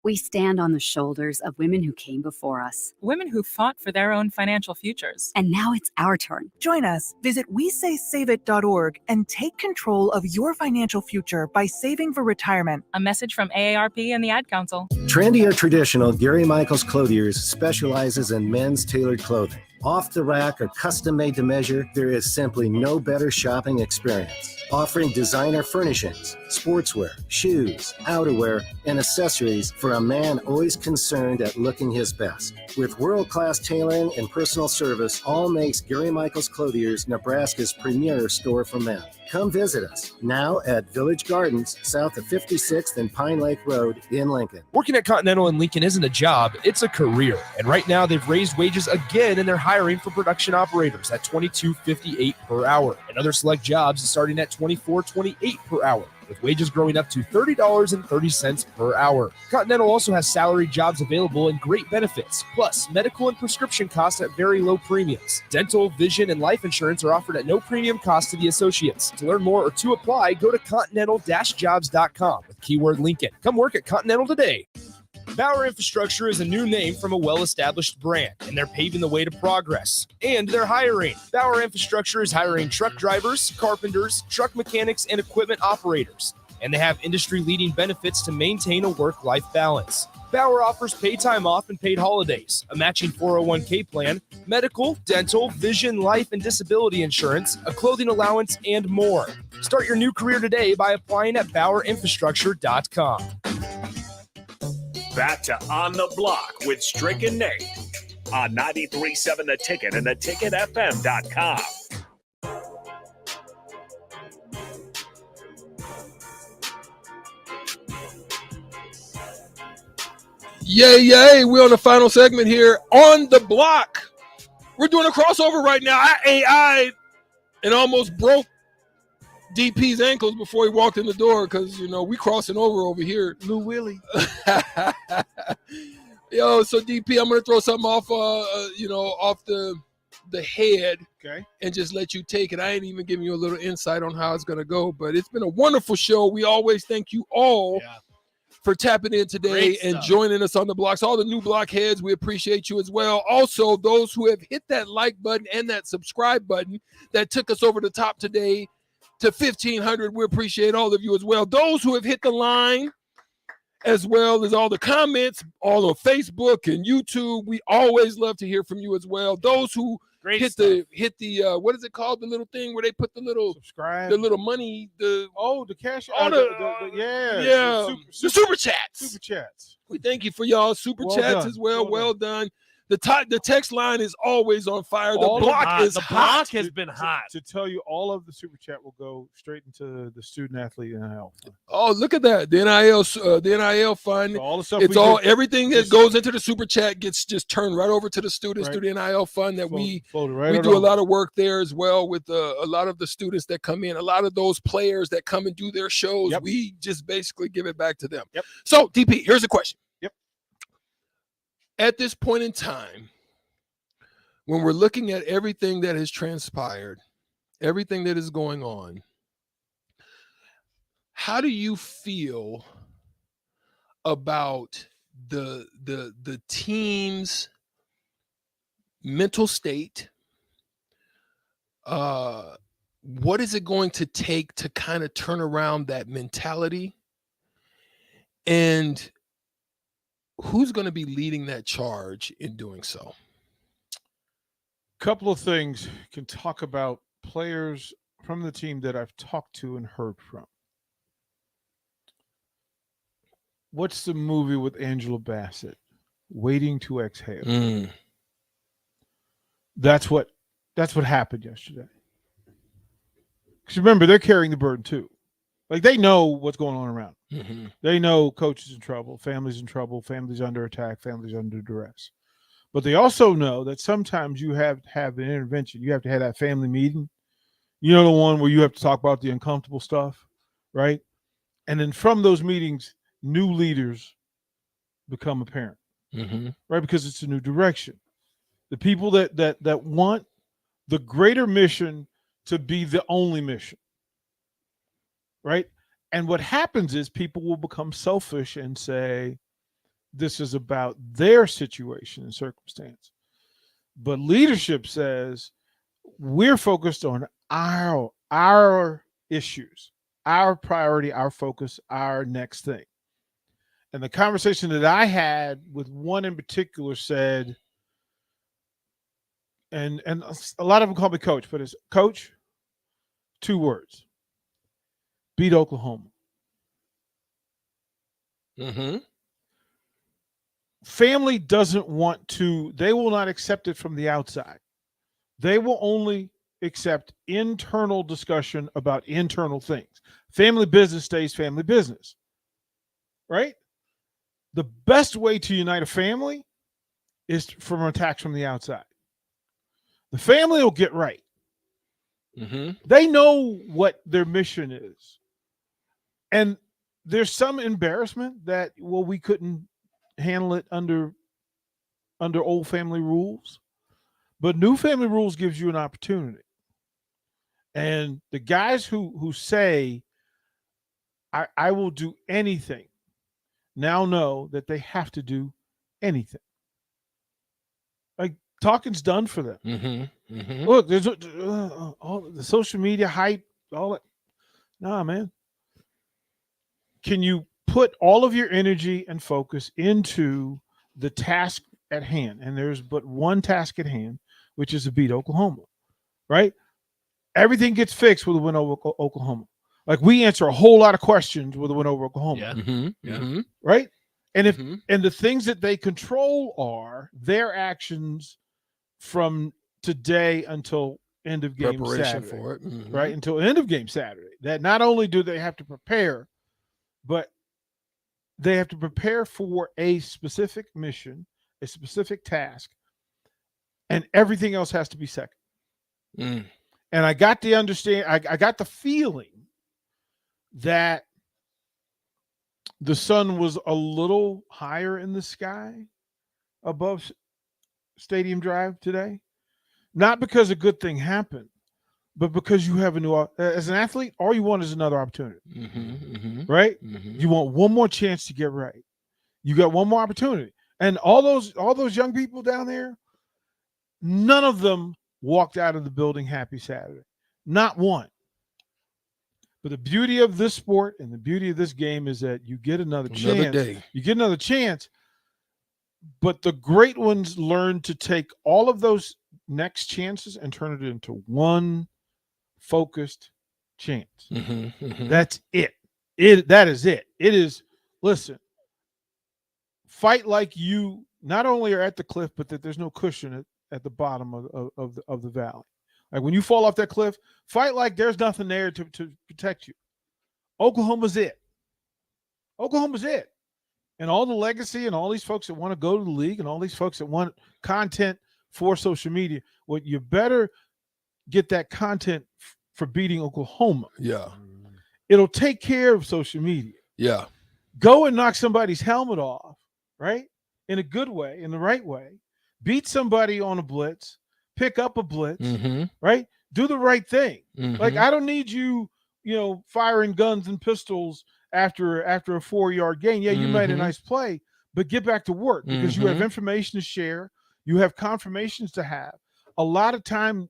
We stand on the shoulders of women who came before us. Women who fought for their own financial futures. And now it's our turn. Join us. Visit WeSaySaveIt.org and take control of your financial future by saving for retirement. A message from AARP and the Ad Council. Trendy or traditional, Gary Michaels Clothiers specializes in men's tailored clothing. Off the rack or custom made to measure, there is simply no better shopping experience. Offering designer furnishings, sportswear, shoes, outerwear, and accessories for a man always concerned at looking his best. With world-class tailoring and personal service, all makes Gary Michaels Clothiers Nebraska's premier store for men. Come visit us now at Village Gardens, south of 56th and Pine Lake Road in Lincoln. Working at Continental in Lincoln isn't a job, it's a career. And right now they've raised wages again and they're hiring for production operators at $22.58 per hour. And other select jobs starting at $24.28 per hour, with wages growing up to $30.30 per hour. Continental also has salary jobs available and great benefits, plus medical and prescription costs at very low premiums. Dental, vision, and life insurance are offered at no premium cost to the associates. To learn more or to apply, go to continental-jobs.com with keyword Lincoln. Come work at Continental today. Bauer Infrastructure is a new name from a well-established brand, and they're paving the way to progress. And they're hiring. Bauer Infrastructure is hiring truck drivers, carpenters, truck mechanics, and equipment operators. And they have industry-leading benefits to maintain a work-life balance. Bauer offers paid time off and paid holidays, a matching 401k plan, medical, dental, vision, life, and disability insurance, a clothing allowance, and more. Start your new career today by applying at BauerInfrastructure.com. Back to On the Block with Strick and Nate on 93.7 The Ticket and theticketfm.com. Yay. We're on the final segment here on the block. We're doing a crossover right now. I and almost broke DP's ankles before he walked in the door because, we crossing over here. Lou Willie. Yo, so DP, I'm going to throw something off, off the head. Okay. And just let you take it. I ain't even giving you a little insight on how it's going to go, but it's been a wonderful show. We always thank you all for tapping in today and joining us on the blocks. All the new blockheads, we appreciate you as well. Also, those who have hit that like button and that subscribe button that took us over the top today to 1,500. We appreciate all of you as well. Those who have hit the line, as well as all the comments, all on Facebook and YouTube. We always love to hear from you as well. Those who Great hit stuff. the what is it called? The little thing where they put the little subscribe, the little money, the cash, all the super chats. Super chats. We thank you for y'all super Well chats done. as well. Well done. The text line is always on fire. The block is hot. has been hot. To tell you, all of the super chat will go straight into the student athlete NIL fund. Oh, look at that. The NIL fund. So all the stuff everything that goes into the super chat gets just turned right over to the students through the NIL fund that we do a lot of work there as well with a lot of the students that come in, a lot of those players that come and do their shows. Yep. We just basically give it back to them. Yep. So DP, here's a question. Yep. At this point in time, when we're looking at everything that has transpired, everything that is going on, how do you feel about the team's mental state? What is it going to take to kind of turn around that mentality? And who's going to be leading that charge in doing so? Couple of things can talk about players from the team that I've talked to and heard from. What's the movie with Angela Bassett? Waiting to Exhale. That's what happened yesterday. Because remember, they're carrying the burden too. Like, they know what's going on around. Mm-hmm. They know coach is in trouble, family's in trouble, family's under attack, family's under duress. But they also know that sometimes you have to have an intervention. You have to have that family meeting. You know, the one where you have to talk about the uncomfortable stuff, right? And then from those meetings, new leaders become apparent, right? Because it's a new direction. The people that want the greater mission to be the only mission, right? And what happens is people will become selfish and say, this is about their situation and circumstance. But leadership says, we're focused on our issues, our priority, our focus, our next thing. And the conversation that I had with one in particular said, and a lot of them call me coach, but it's coach, 2 words: beat Oklahoma. Family doesn't want to, they will not accept it from the outside. They will only accept internal discussion about internal things. Family business stays family business, right? The best way to unite a family is from attacks from the outside. The family will get right. They know what their mission is. And there's some embarrassment that, well, we couldn't handle it under old family rules. But new family rules gives you an opportunity. And the guys who say, I will do anything, now know that they have to do anything. Like, talking's done for them. Look, there's all the social media hype, all that. Nah, man. Can you put all of your energy and focus into the task at hand? And there's but one task at hand, which is to beat Oklahoma, right? Everything gets fixed with a win over Oklahoma. Like, we answer a whole lot of questions with a win over Oklahoma. Right? And if and the things that they control are their actions from today until end of game Preparation Saturday, for it. right? Until end of game Saturday. That not only do they have to prepare, but they have to prepare for a specific mission, a specific task, and everything else has to be second. And I got the I got the feeling that the sun was a little higher in the sky above Stadium Drive today. Not because a good thing happened, but because you have a new, as an athlete, all you want is another opportunity, right? You want one more chance to get right. You got one more opportunity. And all those young people down there, none of them walked out of the building happy Saturday. Not one. But the beauty of this sport and the beauty of this game is that you get another chance. Day. You get another chance. But the great ones learn to take all of those next chances and turn it into one focused chance. That's it. That is it. It is, listen, fight like you not only are at the cliff, but that there's no cushion at the bottom of the valley. Like when you fall off that cliff, fight like there's nothing there to protect you. Oklahoma's it. Oklahoma's it. And all the legacy and all these folks that want to go to the league and all these folks that want content for social media, well, you better get that content for beating Oklahoma. Yeah. It'll take care of social media. Yeah. Go and knock somebody's helmet off, right? In a good way, in the right way. Beat somebody on a blitz, pick up a blitz, right? Do the right thing. Like, I don't need you, firing guns and pistols after a 4-yard gain. Yeah, you made a nice play, but get back to work because you have information to share. You have confirmations to have. A lot of time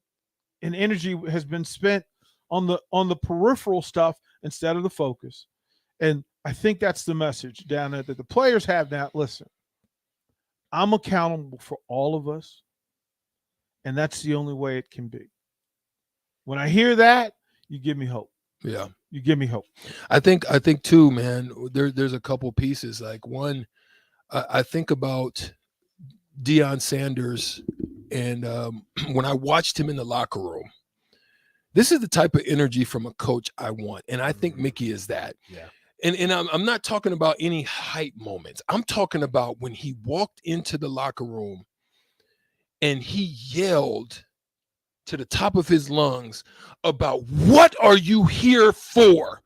and energy has been spent on the peripheral stuff instead of the focus. And I think that's the message down there that the players have now. Listen, I'm accountable for all of us, and that's the only way it can be. When I hear that, you give me hope. Yeah. You give me hope. I think too, man, there's a couple pieces. Like one, I think about Deion Sanders, and when I watched him in the locker room, this is the type of energy from a coach I want. And I think Mickey is that. Yeah. And I'm not talking about any hype moments. I'm talking about when he walked into the locker room and he yelled to the top of his lungs about, what are you here for?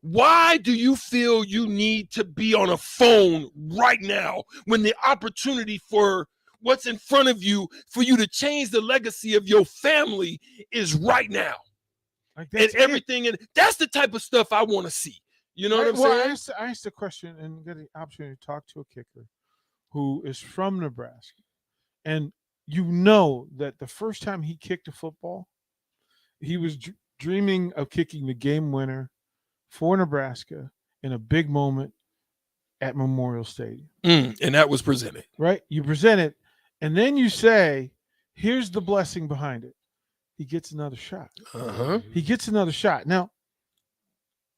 Why do you feel you need to be on a phone right now when the opportunity for what's in front of you for you to change the legacy of your family is right now? Like and everything. And that's the type of stuff I want to see. You know what I'm saying? I asked the question and get the opportunity to talk to a kicker who is from Nebraska. And that the first time he kicked a football, he was dreaming of kicking the game winner for Nebraska in a big moment at Memorial Stadium. And that was presented. Right? You present it, and then you say, here's the blessing behind it. He gets another shot. He gets another shot. Now,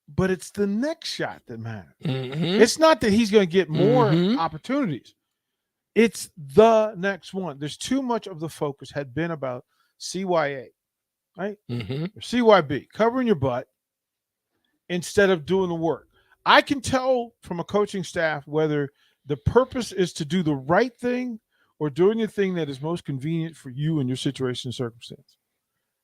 but it's the next shot that matters. It's not that he's going to get more opportunities. It's the next one. There's too much of the focus had been about CYA, right? Or CYB, covering your butt instead of doing the work. I can tell from a coaching staff whether the purpose is to do the right thing or doing the thing that is most convenient for you and your situation and circumstance,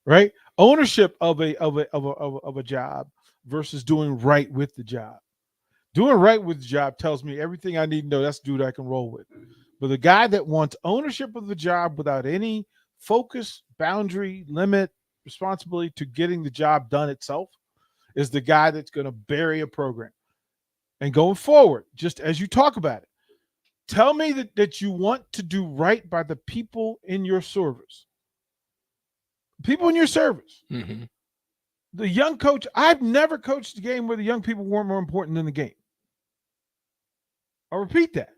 right? Ownership of a job versus doing right with the job. Doing right with the job tells me everything I need to know. That's the dude I can roll with. But the guy that wants ownership of the job without any focus, boundary, limit, responsibility to getting the job done itself is the guy that's going to bury a program. And going forward, just as you talk about it, tell me that you want to do right by the people in your service. People in your service. The young coach, I've never coached a game where the young people weren't more important than the game. I'll repeat that.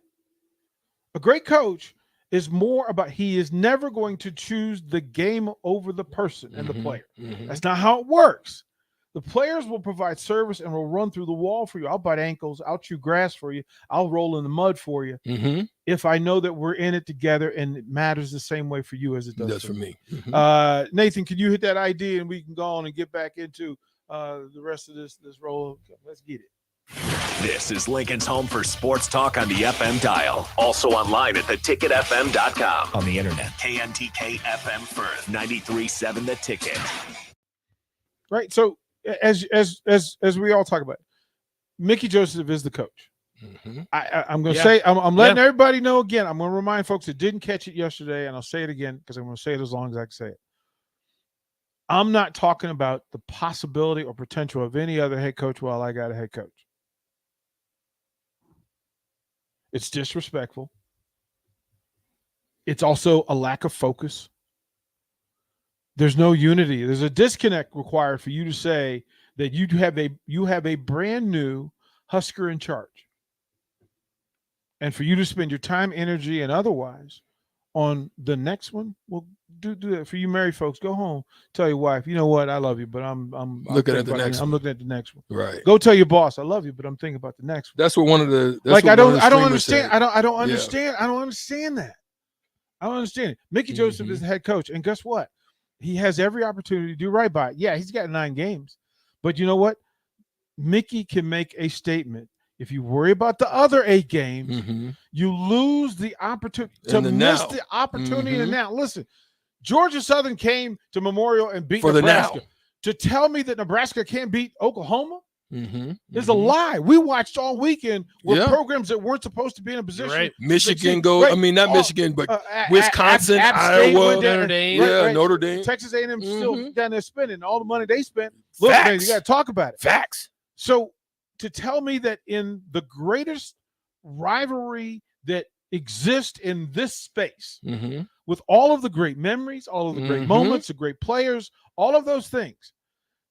A great coach is more about, he is never going to choose the game over the person and the player. That's not how it works. The players will provide service and will run through the wall for you. I'll bite ankles. I'll chew grass for you. I'll roll in the mud for you. If I know that we're in it together and it matters the same way for you as it does for me. Nathan, can you hit that ID and we can go on and get back into the rest of this roll? Let's get it. This is Lincoln's home for sports talk on the FM dial. Also online at theticketfm.com. On the internet. KNTK FM Firth, 93.7 The Ticket. Right. So as we all talk about, Mickey Joseph is the coach. I'm going to say, I'm letting everybody know again. I'm going to remind folks that didn't catch it yesterday, and I'll say it again because I'm going to say it as long as I can say it. I'm not talking about the possibility or potential of any other head coach while I got a head coach. It's disrespectful. It's also a lack of focus. There's no unity. There's a disconnect required for you to say that you have a brand new Husker in charge. And for you to spend your time, energy, and otherwise on the next one, well, do that for you married folks. Go home, tell your wife, you know what, I love you, but I'm looking at the next one. I'm looking at the next one. Right. Go tell your boss, I love you, but I'm thinking about the next one. That's what one of the I don't understand. said. I don't understand. I don't understand that. I don't understand it. Mickey Joseph is the head coach, and guess what? He has every opportunity to do right by it. Yeah, he's got 9 games, but you know what? Mickey can make a statement. If you worry about the other 8 games, you lose the opportunity to miss the opportunity. And now, listen, Georgia Southern came to Memorial and beat Nebraska. To tell me that Nebraska can't beat Oklahoma is a lie. We watched all weekend with programs that weren't supposed to be in a position. Right. Michigan not Michigan, but Wisconsin, Iowa, Notre Dame. Notre Dame. Texas A&M still down there spending all the money they spent. Look, man, you got to talk about it. Facts. So to tell me that in the greatest rivalry that exists in this space, with all of the great memories, all of the great moments, the great players, all of those things,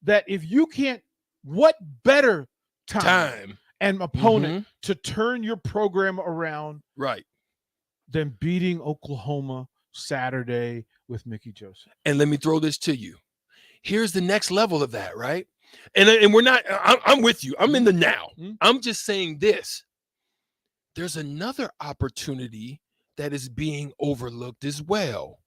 that if you can't, what better time and opponent to turn your program around than beating Oklahoma Saturday with Mickey Joseph? And let me throw this to you. Here's the next level of that, right? And we're not, I'm with you. I'm in the now. I'm just saying this. There's another opportunity that is being overlooked as well.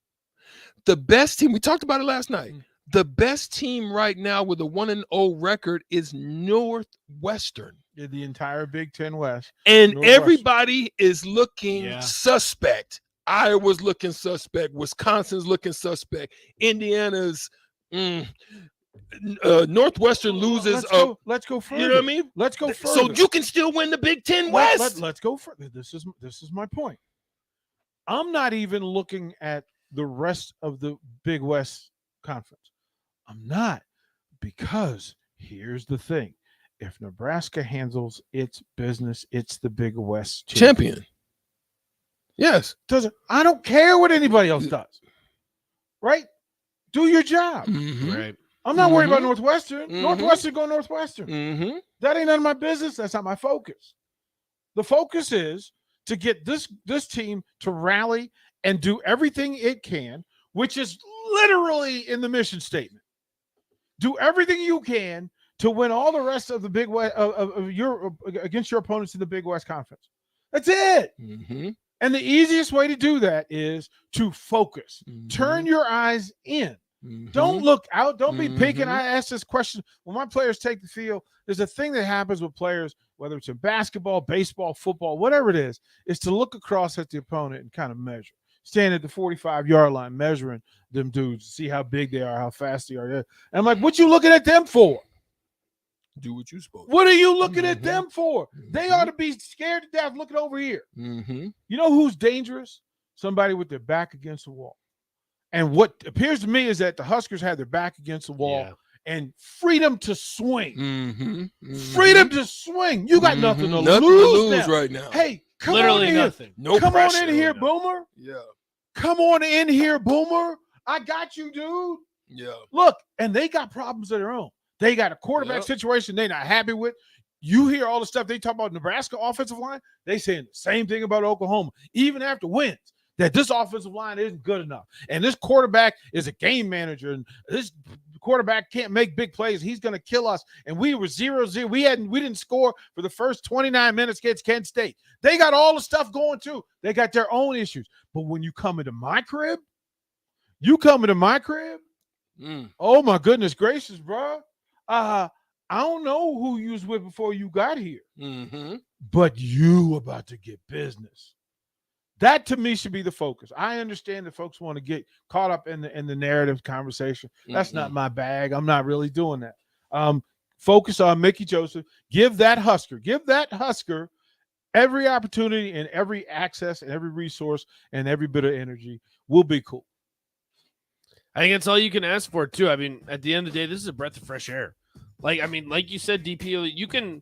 The best team, we talked about it last night. The best team right now with a 1-0 record is Northwestern. Yeah, the entire Big Ten West. And everybody is looking suspect. Iowa's looking suspect. Wisconsin's looking suspect. Indiana's Northwestern loses. Let's go further. You know what I mean? Let's go further. So you can still win the Big Ten West. Let's go further. This is my point. I'm not even looking at the rest of the Big West Conference. I'm not, because here's the thing. If Nebraska handles its business, it's the Big West champion. Yes. I don't care what anybody else does. Right? Do your job. Right. I'm not worried about Northwestern. Northwestern go Northwestern. That ain't none of my business. That's not my focus. The focus is to get this team to rally and do everything it can, which is literally in the mission statement. Do everything you can to win all the rest of the Big West against your opponents in the Big West Conference. That's it. And the easiest way to do that is to focus. Turn your eyes in. Don't look out. Don't be peeking. I ask this question when my players take the field. There's a thing that happens with players, whether it's in basketball, baseball, football, whatever it is to look across at the opponent and kind of measure. Stand at the 45-yard line, measuring them dudes, see how big they are, how fast they are. And I'm like, what you looking at them for? Do what you're supposed to. What are you looking at them for? They ought to be scared to death looking over here. You know who's dangerous? Somebody with their back against the wall. And what appears to me is that the Huskers had their back against the wall and freedom to swing. Freedom to swing. You got nothing to lose right now. Hey, come literally on in nothing. Here. Come on in here, Boomer. Yeah. Come on in here, Boomer. I got you, dude. Yeah. Look, and they got problems of their own. They got a quarterback situation they're not happy with. You hear all the stuff they talk about Nebraska offensive line. They saying the same thing about Oklahoma, even after wins, that this offensive line isn't good enough. And this quarterback is a game manager, and this quarterback can't make big plays. He's going to kill us. And we were 0-0. We didn't score for the first 29 minutes against Kent State. They got all the stuff going too. They got their own issues. But when you come into my crib, oh my goodness gracious, bro. I don't know who you was with before you got here, but you about to get business. That to me should be the focus. I understand that folks want to get caught up in the narrative conversation. That's not my bag. I'm not really doing that. Focus on Mickey Joseph. Give that Husker every opportunity and every access and every resource and every bit of energy. Will be cool. I think that's all you can ask for, too. I mean, at the end of the day, this is a breath of fresh air. Like you said, DP, you can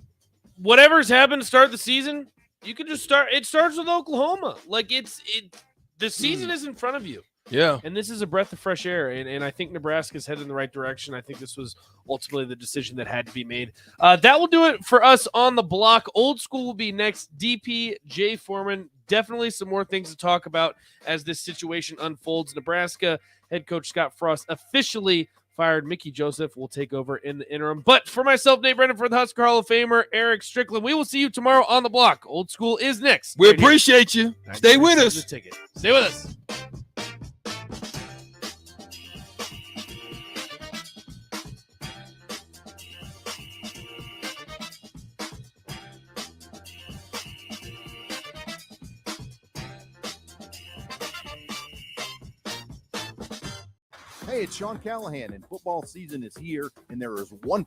– whatever's happened to start the season, you can just start – it starts with Oklahoma. Like, the season is in front of you. Yeah. And this is a breath of fresh air, and I think Nebraska's headed in the right direction. I think this was ultimately the decision that had to be made. That will do it for us on the block. Old School will be next. DP, Jay Foreman, definitely some more things to talk about as this situation unfolds. Nebraska head coach Scott Frost officially fired. Mickey Joseph will take over in the interim. But for myself, Nate Brennan, for the Husker Hall of Famer, Eric Strickland, we will see you tomorrow on the block. Old School is next. We appreciate you. Stay with us. Stay with us. Hey, it's Sean Callahan, and football season is here, and there is one